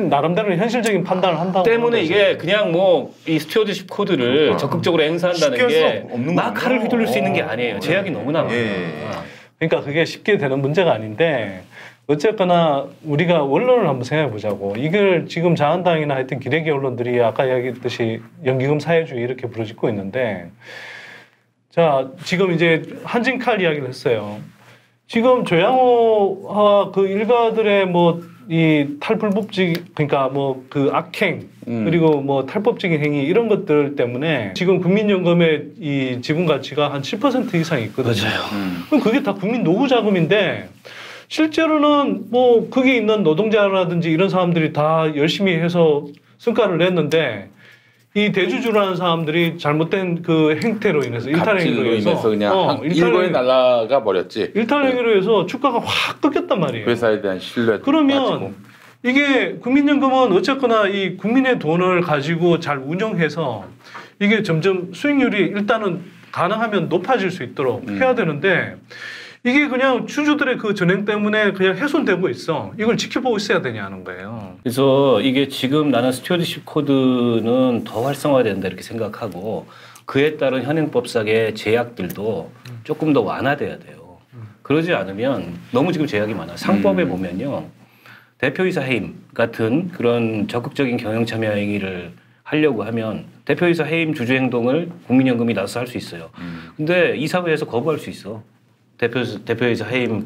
나름대로 현실적인 판단을 한다고. 때문에 이게 그냥 뭐 이 스튜어드십 코드를 적극적으로 행사한다는 게 막 칼을 휘둘릴 수 있는 게 아니에요. 제약이 너무나 많아요. 그러니까 그게 쉽게 되는 문제가 아닌데 어쨌거나 우리가 원론을 한번 생각해 보자고. 이걸 지금 자한당이나 하여튼 기레기 언론들이 아까 이야기했듯이 연기금 사회주의 이렇게 부르짖고 있는데 자 지금 이제 한진칼 이야기를 했어요. 지금 조양호와 그 일가들의 뭐 이 탈불법적 그러니까 뭐 그 악행 그리고 뭐 탈법적인 행위 이런 것들 때문에 지금 국민연금의 이 지분 가치가 한 7% 이상 있거든요. 맞아요. 그럼 그게 다 국민 노후 자금인데 실제로는 뭐 거기 있는 노동자라든지 이런 사람들이 다 열심히 해서 성과를 냈는데 이 대주주라는 사람들이 잘못된 그 행태로 인해서 일탈행위로 인해서 그냥 일거에 날아가 버렸지. 일탈행위로 해서 주가가 확 꺾였단 말이에요. 회사에 대한 신뢰도 그러면 빠지고. 이게 국민연금은 어쨌거나 이 국민의 돈을 가지고 잘 운영해서 이게 점점 수익률이 일단은 가능하면 높아질 수 있도록 해야 되는데 이게 그냥 주주들의 그 전행 때문에 그냥 훼손되고 있어. 이걸 지켜보고 있어야 되냐는 거예요. 그래서 이게 지금 나는 스튜어드십 코드는 더 활성화된다 이렇게 생각하고 그에 따른 현행법상의 제약들도 조금 더 완화돼야 돼요. 그러지 않으면 너무 지금 제약이 많아. 상법에 보면요. 대표이사 해임 같은 그런 적극적인 경영참여 행위를 하려고 하면 대표이사 해임 주주 행동을 국민연금이 나서서 할 수 있어요. 근데 이사회에서 거부할 수 있어. 대표이사 해임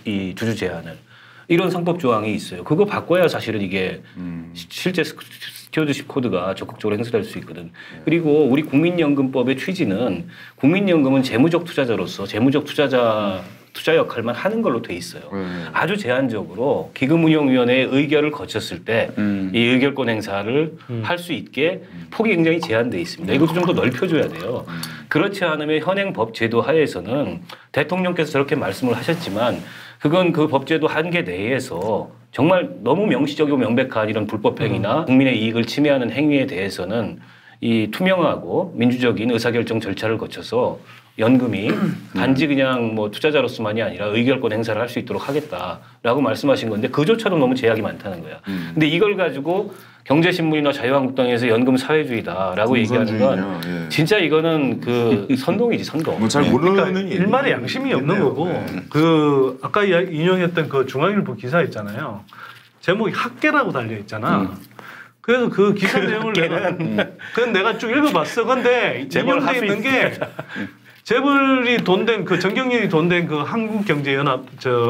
이 주주 제한을 이런 상법 조항이 있어요. 그거 바꿔야 사실은 이게 실제 스튜어드십 코드가 적극적으로 행사될 수 있거든. 그리고 우리 국민연금법의 취지는 국민연금은 재무적 투자자로서 재무적 투자 역할만 하는 걸로 돼 있어요. 아주 제한적으로 기금운용위원회의 의결을 거쳤을 때 이 의결권 행사를 할 수 있게 폭이 굉장히 제한돼 있습니다. 이것도 좀 더 넓혀줘야 돼요. 그렇지 않으면 현행 법 제도 하에서는 대통령께서 저렇게 말씀을 하셨지만 그건 그 법제도 한계 내에서 정말 너무 명시적이고 명백한 이런 불법 행위나 국민의 이익을 침해하는 행위에 대해서는 이 투명하고 민주적인 의사결정 절차를 거쳐서 연금이 단지 그냥 뭐 투자자로서만이 아니라 의결권 행사를 할 수 있도록 하겠다라고 말씀하신 건데 그조차도 너무 제약이 많다는 거야. 근데 이걸 가지고 경제신문이나 자유한국당에서 연금 사회주의다라고 얘기하는 건 진짜 이거는 그 선동이지 선동. 뭐 잘 모르는 그러니까 일말의 양심이 없는 거고 그 아까 인용했던 그 중앙일보 기사 있잖아요. 제목이 학계라고 달려 있잖아. 그래서 그 기사 내용을 그건 내가 쭉 읽어봤어. 근데 인용돼 있는 게 재벌이 돈 된 그 정경련이 돈 된 그 한국경제연합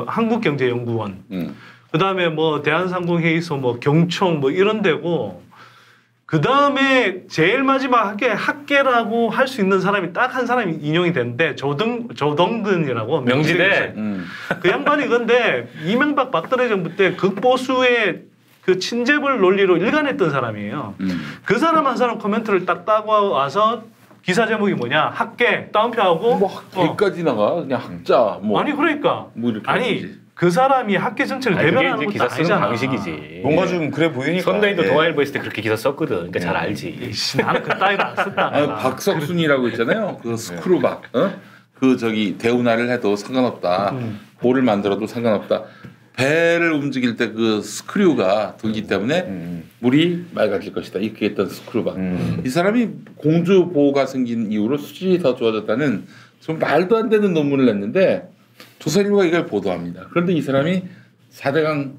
한국경제연구원 그다음에 뭐 대한상공회의소 뭐 경총 뭐 이런 데고 그다음에 제일 마지막에 학계라고 할 수 있는 사람이 딱 한 사람이 인용이 되는데 조동근이라고 명지대 그 양반이 근데 이명박 박근혜 정부 때 극보수의 그 친재벌 논리로 일관했던 사람이에요. 그 사람 한 사람 코멘트를 딱 따고 와서 기사 제목이 뭐냐? 학계 따옴표하고 뭐 학계까지 나가 그냥 학자 뭐 아니 그러니까 뭐 이렇게 아니 하지. 그 사람이 학계 전체를 대변하는 것도 기사 쓰는 아니잖아. 방식이지. 뭔가 좀 그래 보이니까. 선대인도 동아일보 했을 때 그렇게 기사 썼거든. 그러니까 잘 알지. 나는 그 따위로 안 썼다. 박석순이라고 있잖아요. 그 스크루박. 그 저기 대운하를 해도 상관없다. 볼을 만들어도 상관없다. 배를 움직일 때 그 스크류가 돌기 때문에 물이 맑아질 것이다. 이렇게 했던 스크루박. 이 사람이 공주 보호가 생긴 이후로 수질이 더 좋아졌다는 좀 말도 안 되는 논문을 냈는데 조선일보가 이걸 보도합니다. 그런데 이 사람이 4대강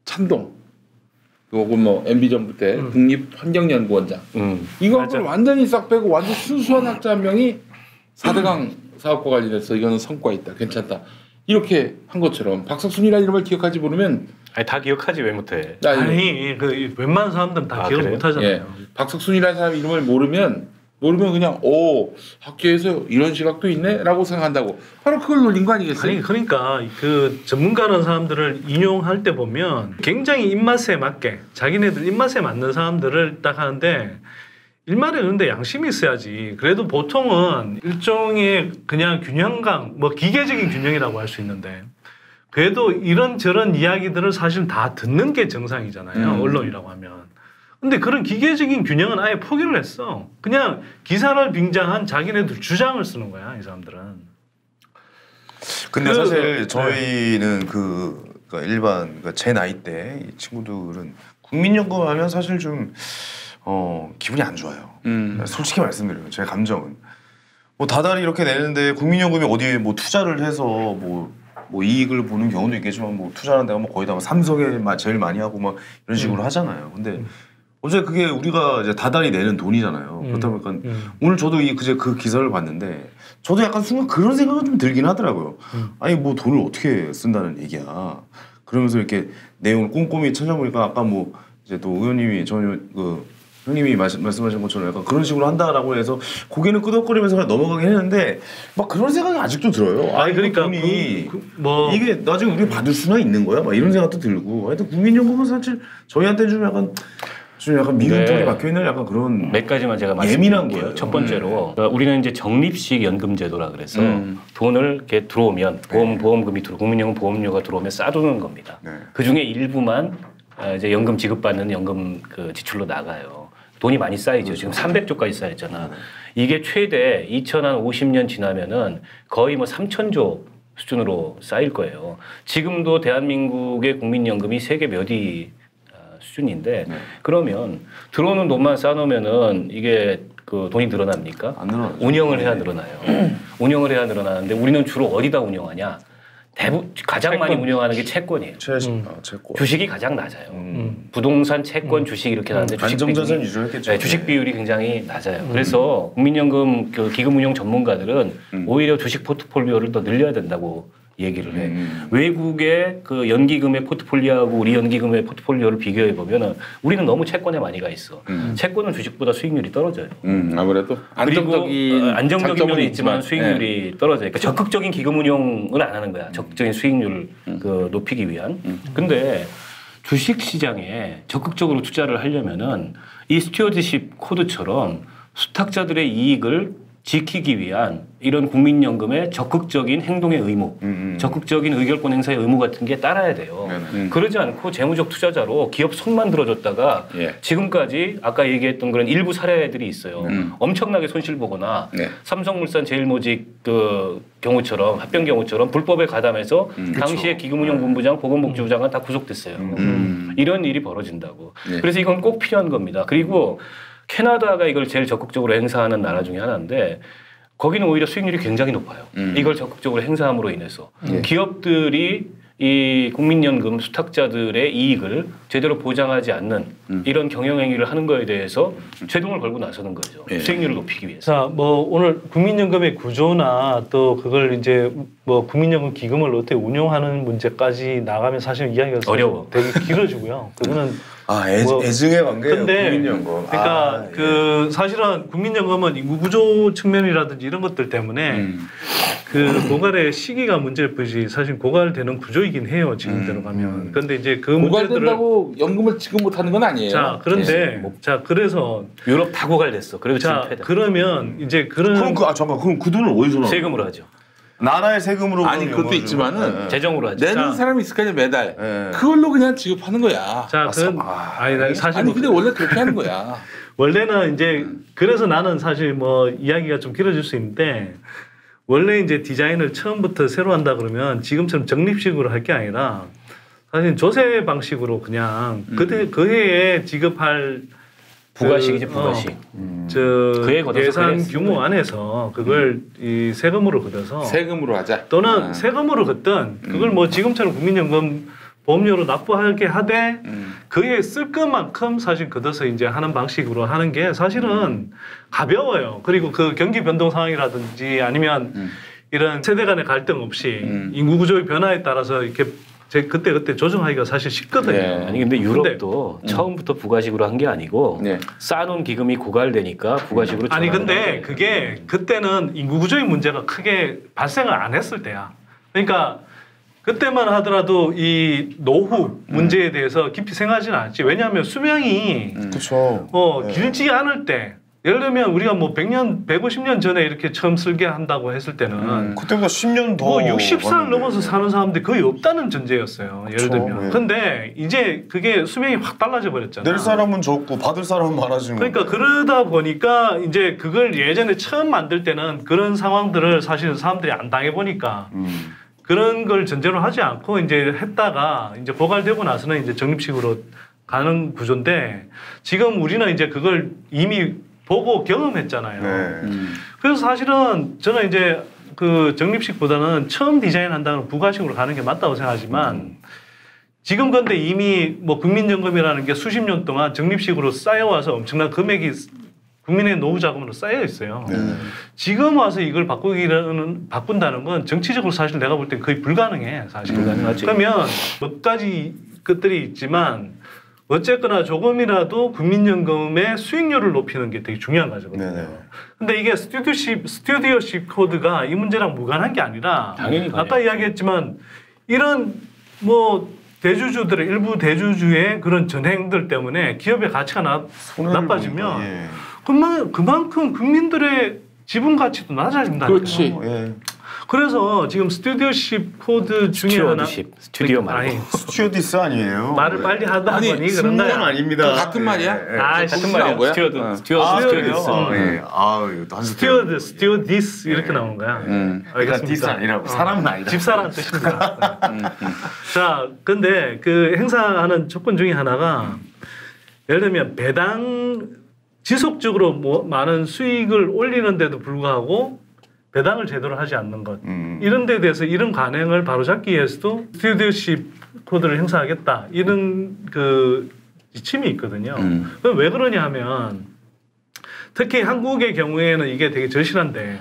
찬동 그리고 뭐 MB 정부 때 국립환경연구원장 이걸 완전히 싹 빼고 완전 순수한 학자 한 명이 4대강 사업과 관련해서 이거는 성과 있다. 괜찮다. 이렇게 한 것처럼 박석순이라는 이름을 기억하지 모르면 아니 다 기억하지 왜 못해? 아니 그 웬만한 사람들은 다 기억 못하잖아요. 예. 박석순이라는 사람 이름을 모르면 그냥 학계에서 이런 시각도 있네라고 생각한다고 바로 그걸 놀린 거 아니겠어요? 아니 그러니까 그 전문가라는 사람들을 인용할 때 보면 굉장히 입맛에 맞게 자기네들 입맛에 맞는 사람들을 딱 하는데 일말에 그런데 양심이 있어야지. 그래도 보통은 일종의 그냥 균형감, 뭐 기계적인 균형이라고 할 수 있는데 그래도 이런저런 이야기들을 사실 다 듣는 게 정상이잖아요. 언론이라고 하면. 근데 그런 기계적인 균형은 아예 포기를 했어. 그냥 기사를 빙자한 자기네들 주장을 쓰는 거야, 이 사람들은. 근데 사실 저희는 그러니까 일반 제 나이 때 이 친구들은 국민연금 하면 사실 좀 기분이 안 좋아요. 솔직히 말씀드려요. 제 감정은 뭐 다달이 이렇게 내는데 국민연금이 어디에 뭐 투자를 해서 뭐 이익을 보는 경우도 있겠지만 뭐 투자하는 데가 뭐 거의 다 삼성에 제일 많이 하고 막 이런 식으로 하잖아요. 근데 어제 그게 우리가 이제 다달이 내는 돈이잖아요. 그렇다 보니까 오늘 저도 그제 그 기사를 봤는데 저도 약간 순간 그런 생각은 좀 들긴 하더라고요. 아니 뭐 돈을 어떻게 쓴다는 얘기야. 그러면서 이렇게 내용을 꼼꼼히 찾아보니까 아까 뭐 이제 또 의원님이 형님이 말씀하신 것처럼 약간 그런 식으로 한다라고 해서 고개는 끄덕거리면서 그냥 넘어가긴 했는데 막 그런 생각이 아직도 들어요. 아니 그러니까 돈이 이게 나중에 우리가 받을 수나 있는 거야? 막 이런 생각도 들고. 하여튼 국민연금은 사실 저희한테 좀 약간 미운털이 박혀 있는 약간 그런 몇 가지만 제가 예민한 말씀드릴게요. 거예요. 첫 번째로 우리는 이제 적립식 연금제도라 그래서 돈을 이렇게 들어오면 보험금이 국민연금 보험료가 들어오면 싸두는 겁니다. 네. 그 중에 일부만 이제 연금 지급받는 연금 그 지출로 나가요. 돈이 많이 쌓이죠. 지금 300조까지 쌓였잖아. 이게 최대 2050년 지나면은 거의 뭐 3,000조 수준으로 쌓일 거예요. 지금도 대한민국의 국민연금이 세계 몇 위 수준인데 그러면 들어오는 돈만 쌓아놓으면은 이게 그 돈이 늘어납니까? 안 늘어나죠. 운영을 해야 늘어나요. 운영을 해야 늘어나는데 우리는 주로 어디다 운영하냐? 가장 많이 운영하는 게 채권이에요. 채권. 주식이 가장 낮아요. 부동산, 채권, 주식 이렇게 나는데 안정자산 위주로 했겠죠. 네, 주식 비율이 굉장히 낮아요. 그래서 국민연금 그 기금 운용 전문가들은 오히려 주식 포트폴리오를 더 늘려야 된다고 얘기를 해. 외국의 그 연기금의 포트폴리오하고 우리 연기금의 포트폴리오를 비교해 보면은 우리는 너무 채권에 많이 가 있어. 채권은 주식보다 수익률이 떨어져요. 아무래도 안정적인 면이 있지만 수익률이 떨어져요. 그러니까 적극적인 기금 운용을 안 하는 거야. 적극적인 수익률을 그 높이기 위한. 근데 주식 시장에 적극적으로 투자를 하려면은 이 스튜어드십 코드처럼 수탁자들의 이익을 지키기 위한 이런 국민연금의 적극적인 행동의 의무, 적극적인 의결권 행사의 의무 같은 게 따라야 돼요. 그러지 않고 재무적 투자자로 기업 손만 들어줬다가 지금까지 아까 얘기했던 그런 일부 사례들이 있어요. 엄청나게 손실 보거나 삼성물산 제일모직 그 경우처럼 합병 경우처럼 불법에 가담해서 당시에 기금운용본부장, 보건복지부 장관 다 구속됐어요. 이런 일이 벌어진다고. 그래서 이건 꼭 필요한 겁니다. 그리고 캐나다가 이걸 제일 적극적으로 행사하는 나라 중에 하나인데 거기는 오히려 수익률이 굉장히 높아요. 이걸 적극적으로 행사함으로 인해서 기업들이 이 국민연금 수탁자들의 이익을 제대로 보장하지 않는 이런 경영행위를 하는 거에 대해서 제동을 걸고 나서는 거죠. 수익률을 높이기 위해서. 자, 뭐 오늘 국민연금의 구조나 또 그걸 이제 뭐 국민연금 기금을 어떻게 운용하는 문제까지 나가면 사실 이야기가 어려워. 되게 길어지고요. 그거는 애증의 관계예요. 근데 국민연금. 그러니까 그 사실은 국민연금은 인구 구조 측면이라든지 이런 것들 때문에 그 고갈의 시기가 문제일 뿐이지 사실 고갈되는 구조이긴 해요. 지금대로 가면. 그런데 이제 그 고갈된다고 연금을 지금 못하는 건 아니에요. 자, 그런데 자 그래서 유럽 다 고갈됐어. 그리고 자 그러면 이제 그런 그럼 그 돈을 어디서 나와? 세금으로 하죠. 나라의 세금으로. 아니 그것도 있지만은 재정으로 하죠. 내는 사람이 있을 거 아니야 매달. 그걸로 그냥 지급하는 거야. 자, 사실 아니 근데 원래 그렇게 하는 거야. 원래는 이제 그래서 나는 사실 뭐 이야기가 좀 길어질 수 있는데 원래 이제 디자인을 처음부터 새로 한다 그러면 지금처럼 적립식으로 할 게 아니라 사실 조세 방식으로 그냥 그 해에 지급할 부가식이지 부가식. 예산 규모 안에서 그걸 이 세금으로 걷어서 세금으로 하자. 또는 세금으로 걷든 그걸 뭐 지금처럼 국민연금 보험료로 납부하게 하되 그에 쓸 것만큼 사실 걷어서 이제 하는 방식으로 하는 게 사실은 가벼워요. 그리고 그 경기 변동 상황이라든지 아니면 이런 세대 간의 갈등 없이 인구 구조의 변화에 따라서 이렇게 그때 조정하기가 사실 쉽거든요. 아니 근데 유럽도 처음부터 부가식으로 한 게 아니고 쌓아놓은 기금이 고갈되니까 부가식으로. 아니 근데 그게 그때는 인구 구조의 문제가 크게 발생을 안 했을 때야. 그러니까 그때만 하더라도 이 노후 문제에 대해서 깊이 생각하지는 않았지. 왜냐하면 수명이 길지 않을 때. 예를 들면 우리가 뭐 100년, 150년 전에 이렇게 처음 쓸게 한다고 했을 때는 그때보다 10년 더 뭐 60살 넘어서 사는 사람들이 거의 없다는 전제였어요. 예를 들면. 근데 이제 그게 수명이 확 달라져 버렸잖아요. 낼 사람은 적고 받을 사람은 많아지는 그러니까 그러다 보니까 이제 그걸 예전에 처음 만들 때는 그런 상황들을 사실 사람들이 안 당해 보니까 그런 걸 전제로 하지 않고 이제 했다가 이제 고갈되고 나서는 이제 적립식으로 가는 구조인데 지금 우리는 이제 그걸 이미 보고 경험했잖아요. 그래서 사실은 저는 이제 그 적립식보다는 처음 디자인한다는 부가식으로 가는 게 맞다고 생각하지만 지금 근데 이미 뭐 국민연금이라는 게 수십 년 동안 적립식으로 쌓여와서 엄청난 금액이 국민의 노후 자금으로 쌓여 있어요. 지금 와서 이걸 바꾼다는 건 정치적으로 사실 내가 볼 때 거의 불가능해 사실. 그러면 몇 가지 것들이 있지만 어쨌거나 조금이라도 국민연금의 수익률을 높이는 게 되게 중요한 과제거든요. 근데 이게 스튜디오십 코드가 이 문제랑 무관한 게 아니라 당연히 아까 이야기했지만 이런 뭐 대주주들의 일부 대주주의 그런 전행들 때문에 기업의 가치가 나빠지면 그만큼 국민들의 지분 가치도 낮아진다. 그렇지. 그래서 지금 스튜디오십 코드 중에 하나 스튜디오 말고 스튜어디스 아니에요? 말을 빨리 하다 보니 그런 건 아닙니다. 같은 말이야? 같은 말이야. 스튜어디스 이렇게 나오는 거야. 그러니까 디스 아니라고 사람은 아니다. 집사라는 뜻입니다. 자, 근데 그 행사하는 조건 중에 하나가 예를 들면 배당 지속적으로 많은 수익을 올리는데도 불구하고 배당을 제대로 하지 않는 것 이런 데 대해서 이런 관행을 바로잡기 위해서도 스튜디오십 코드를 행사하겠다 이런 그 지침이 있거든요. 그럼 왜 그러냐 하면 특히 한국의 경우에는 이게 되게 절실한데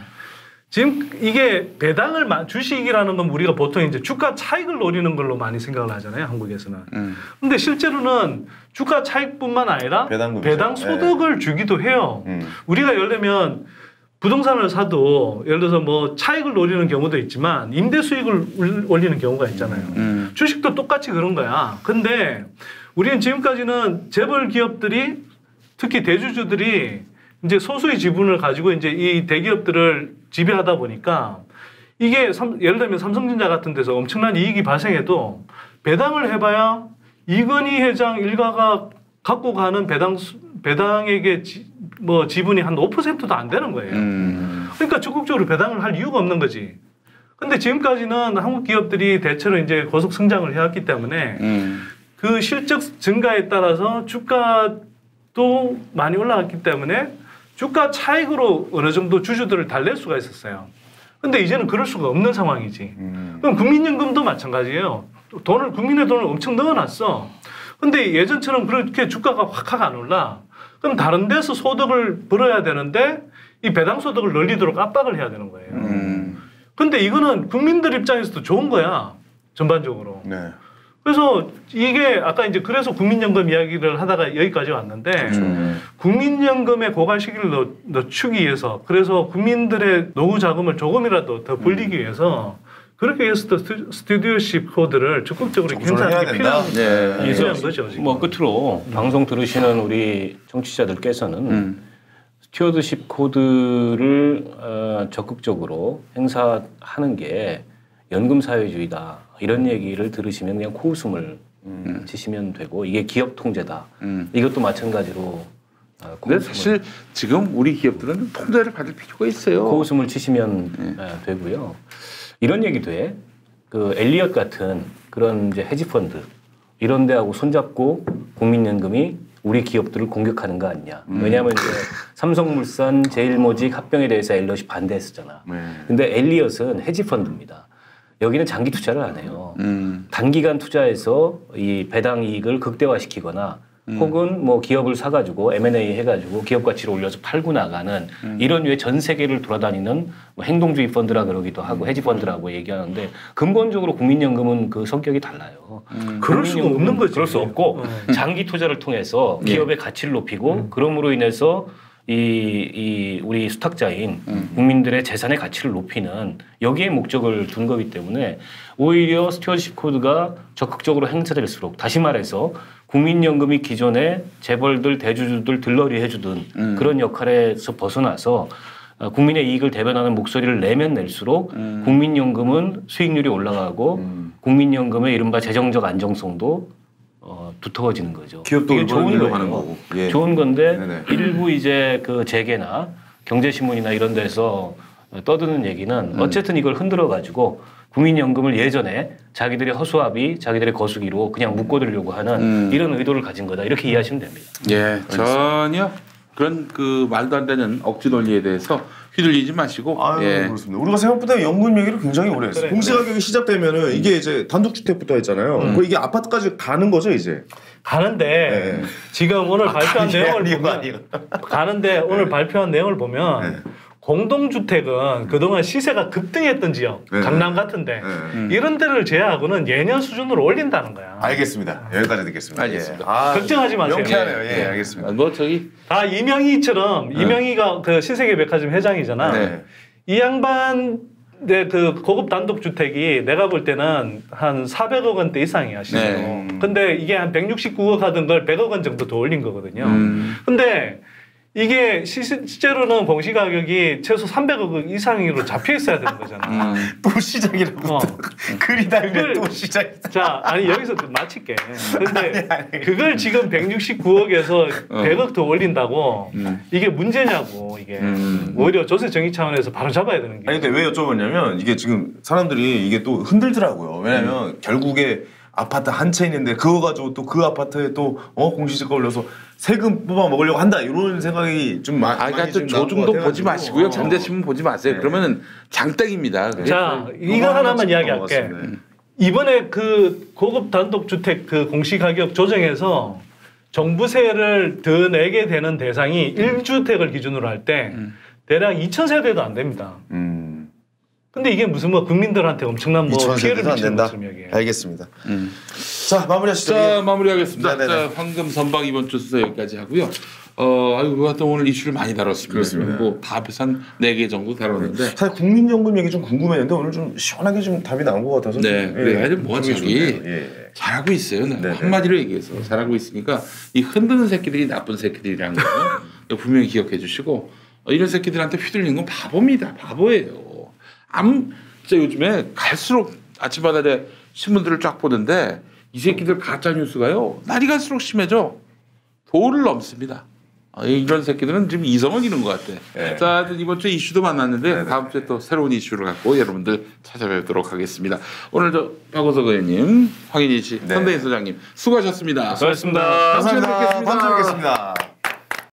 지금 이게 배당을 주식이라는 건 우리가 보통 이제 주가 차익을 노리는 걸로 많이 생각을 하잖아요. 한국에서는. 근데 실제로는 주가 차익뿐만 아니라 배당 소득을 주기도 해요. 우리가 예를 들면 부동산을 사도 예를 들어서 뭐 차익을 노리는 경우도 있지만 임대 수익을 올리는 경우가 있잖아요. 주식도 똑같이 그런 거야. 근데 우리는 지금까지는 재벌 기업들이 특히 대주주들이 이제 소수의 지분을 가지고 이제 이 대기업들을 지배하다 보니까 이게 예를 들면 삼성전자 같은 데서 엄청난 이익이 발생해도 배당을 해봐야 이건희 회장 일가가 갖고 가는 배당액의 지분이 한 5%도 안 되는 거예요. 그러니까 적극적으로 배당을 할 이유가 없는 거지. 근데 지금까지는 한국 기업들이 대체로 이제 고속 성장을 해왔기 때문에 그 실적 증가에 따라서 주가도 많이 올라갔기 때문에 주가 차익으로 어느 정도 주주들을 달랠 수가 있었어요. 근데 이제는 그럴 수가 없는 상황이지. 그럼 국민연금도 마찬가지예요. 국민의 돈을 엄청 넣어놨어. 근데 예전처럼 그렇게 주가가 확 안 올라. 그럼 다른 데서 소득을 벌어야 되는데 이 배당 소득을 늘리도록 압박을 해야 되는 거예요. 근데 이거는 국민들 입장에서도 좋은 거야. 전반적으로. 네. 그래서 이게 아까 이제 그래서 국민연금 이야기를 하다가 여기까지 왔는데 국민연금의 고갈 시기를 늦추기 위해서 그래서 국민들의 노후 자금을 조금이라도 더 불리기 위해서 그렇게 해서 스튜디오십 코드를 적극적으로 행사하는 게 필요한 거죠. 지금. 뭐 끝으로 방송 들으시는 우리 청취자들께서는 스튜어드십 코드를 적극적으로 행사하는 게 연금사회주의다. 이런 얘기를 들으시면 그냥 코웃음을 치시면 되고 이게 기업 통제다. 이것도 마찬가지로 근데 사실 지금 우리 기업들은 통제를 받을 필요가 있어요. 코웃음을 치시면 되고요. 이런 얘기도 해. 그 엘리엇 같은 그런 이제 헤지펀드 이런 데하고 손잡고 국민연금이 우리 기업들을 공격하는 거 아니냐. 왜냐하면 이제 삼성물산, 제일모직 합병에 대해서 엘리엇이 반대했었잖아. 근데 엘리엇은 헤지펀드입니다. 여기는 장기 투자를 안 해요. 단기간 투자해서 이 배당 이익을 극대화시키거나 혹은 뭐 기업을 사가지고 M&A 해가지고 기업 가치를 올려서 팔고 나가는 이런 류의 전 세계를 돌아다니는 뭐 행동주의 펀드라 그러기도 하고 헤지 펀드라고 얘기하는데 근본적으로 국민연금은 그 성격이 달라요. 그럴 수가 없는 거지. 그럴 수 없고 장기 투자를 통해서 기업의 가치를 높이고 그럼으로 인해서 우리 수탁자인 국민들의 재산의 가치를 높이는 여기에 목적을 둔 거기 때문에 오히려 스튜어드십 코드가 적극적으로 행사될수록 다시 말해서 국민연금이 기존에 재벌들, 대주주들 들러리 해주던 그런 역할에서 벗어나서 국민의 이익을 대변하는 목소리를 내면 낼수록 국민연금은 수익률이 올라가고 국민연금의 이른바 재정적 안정성도 두터워지는 거죠. 기업도 이게 좋은 거고. 예. 좋은 건데 일부 이제 그 재계나 경제신문이나 이런 데서 떠드는 얘기는 어쨌든 이걸 흔들어 가지고 국민연금을 예전에 자기들의 허수아비, 자기들의 거수기로 그냥 묶어두려고 하는 이런 의도를 가진 거다 이렇게 이해하시면 됩니다. 예, 전혀 그런 그 말도 안 되는 억지 논리에 대해서 휘둘리지 마시고. 그렇습니다. 우리가 생각보다 연금 얘기를 굉장히 오래 했어요. 공시가격이 시작되면은 이게 이제 단독주택부터 했잖아요. 이게 아파트까지 가는 거죠 이제. 가는데 네. 지금 오늘 발표한 내용을 보면 아니에요. 가는데 오늘 발표한 내용을 보면 공동주택은 그동안 시세가 급등했던 지역, 강남 같은데 이런 데를 제외하고는 예년 수준으로 올린다는 거야. 알겠습니다. 여기까지 듣겠습니다. 알겠습니다. 걱정하지 마세요. 명쾌하네요. 예, 알겠습니다. 뭐 저기 다 이명희처럼 이명희가 그 신세계백화점 회장이잖아. 네. 이 양반 그 고급 단독 주택이 내가 볼 때는 한 400억 원대 이상이야 실제로. 근데 이게 한 169억 하던 걸 100억 원 정도 더 올린 거거든요. 근데 이게 실제로는 공시가격이 최소 300억 이상으로 잡혀 있어야 되는 거잖아. 또 시작이라고. 글이 달면 또 시작이다. 자, 아니 여기서 마칠게. 근데 그걸 지금 169억에서 100억 더 올린다고 이게 문제냐고 이게. 오히려 조세 정의 차원에서 바로 잡아야 되는 게. 아니 근데 왜 여쭤봤냐면 이게 지금 사람들이 이게 또 흔들더라고요. 왜냐면 결국에 아파트 한 채 있는데 그거 가지고 또 그 아파트에 또 공시지가 올려서 세금 뽑아 먹으려고 한다 이런 생각이 좀 많이 그러니까 또 조중도 보지 마시고요. 잠재신문 보지 마세요. 그러면은 장땡입니다. 자, 이거 하나만 이야기할게. 이번에 그 고급 단독 주택 그 공시 가격 조정에서 정부세를 더 내게 되는 대상이 1주택을 기준으로 할 때 대략 2,000세대도 안 됩니다. 근데 이게 무슨 뭐 국민들한테 엄청난 뭐 피해를 미치는 것처럼 얘기해요. 알겠습니다. 자, 마무리하시죠. 자, 마무리하겠습니다. 네네네. 자, 황금 선박 이번 주 순서 여기까지 하고요. 아이고, 하여튼 오늘 이슈를 많이 다뤘습니다. 그렇습니다. 뭐 다 합해서 한 4개 정도 다뤘는데. 사실 국민연금 얘기 좀 궁금했는데 오늘 좀 시원하게 좀 답이 나온 것 같아서. 네, 그래. 하여튼 뭐 저기 예. 잘하고 있어요. 네. 네네. 한마디로 얘기해서 잘하고 있으니까 이 흔드는 새끼들이 나쁜 새끼들이라는 거 분명히 기억해 주시고 이런 새끼들한테 휘둘리는 건 바보입니다. 바보예요. 진짜 요즘에 갈수록 아침마다 신문들을 쫙 보는데 이 새끼들 가짜 뉴스가요 날이 갈수록 심해져. 도를 넘습니다. 이런 새끼들은 지금 이성을 잃은 것 같아. 네. 자, 이번 주에 이슈도 만났는데 네네. 다음 주에 또 새로운 이슈를 갖고 여러분들 찾아뵙도록 하겠습니다. 오늘 박원석 의원님, 황인희 씨, 네. 선대인 소장님 수고하셨습니다. 수고하셨습니다. 감사합니다. 다음 주에 뵙겠습니다. 다음 주에 뵙겠습니다.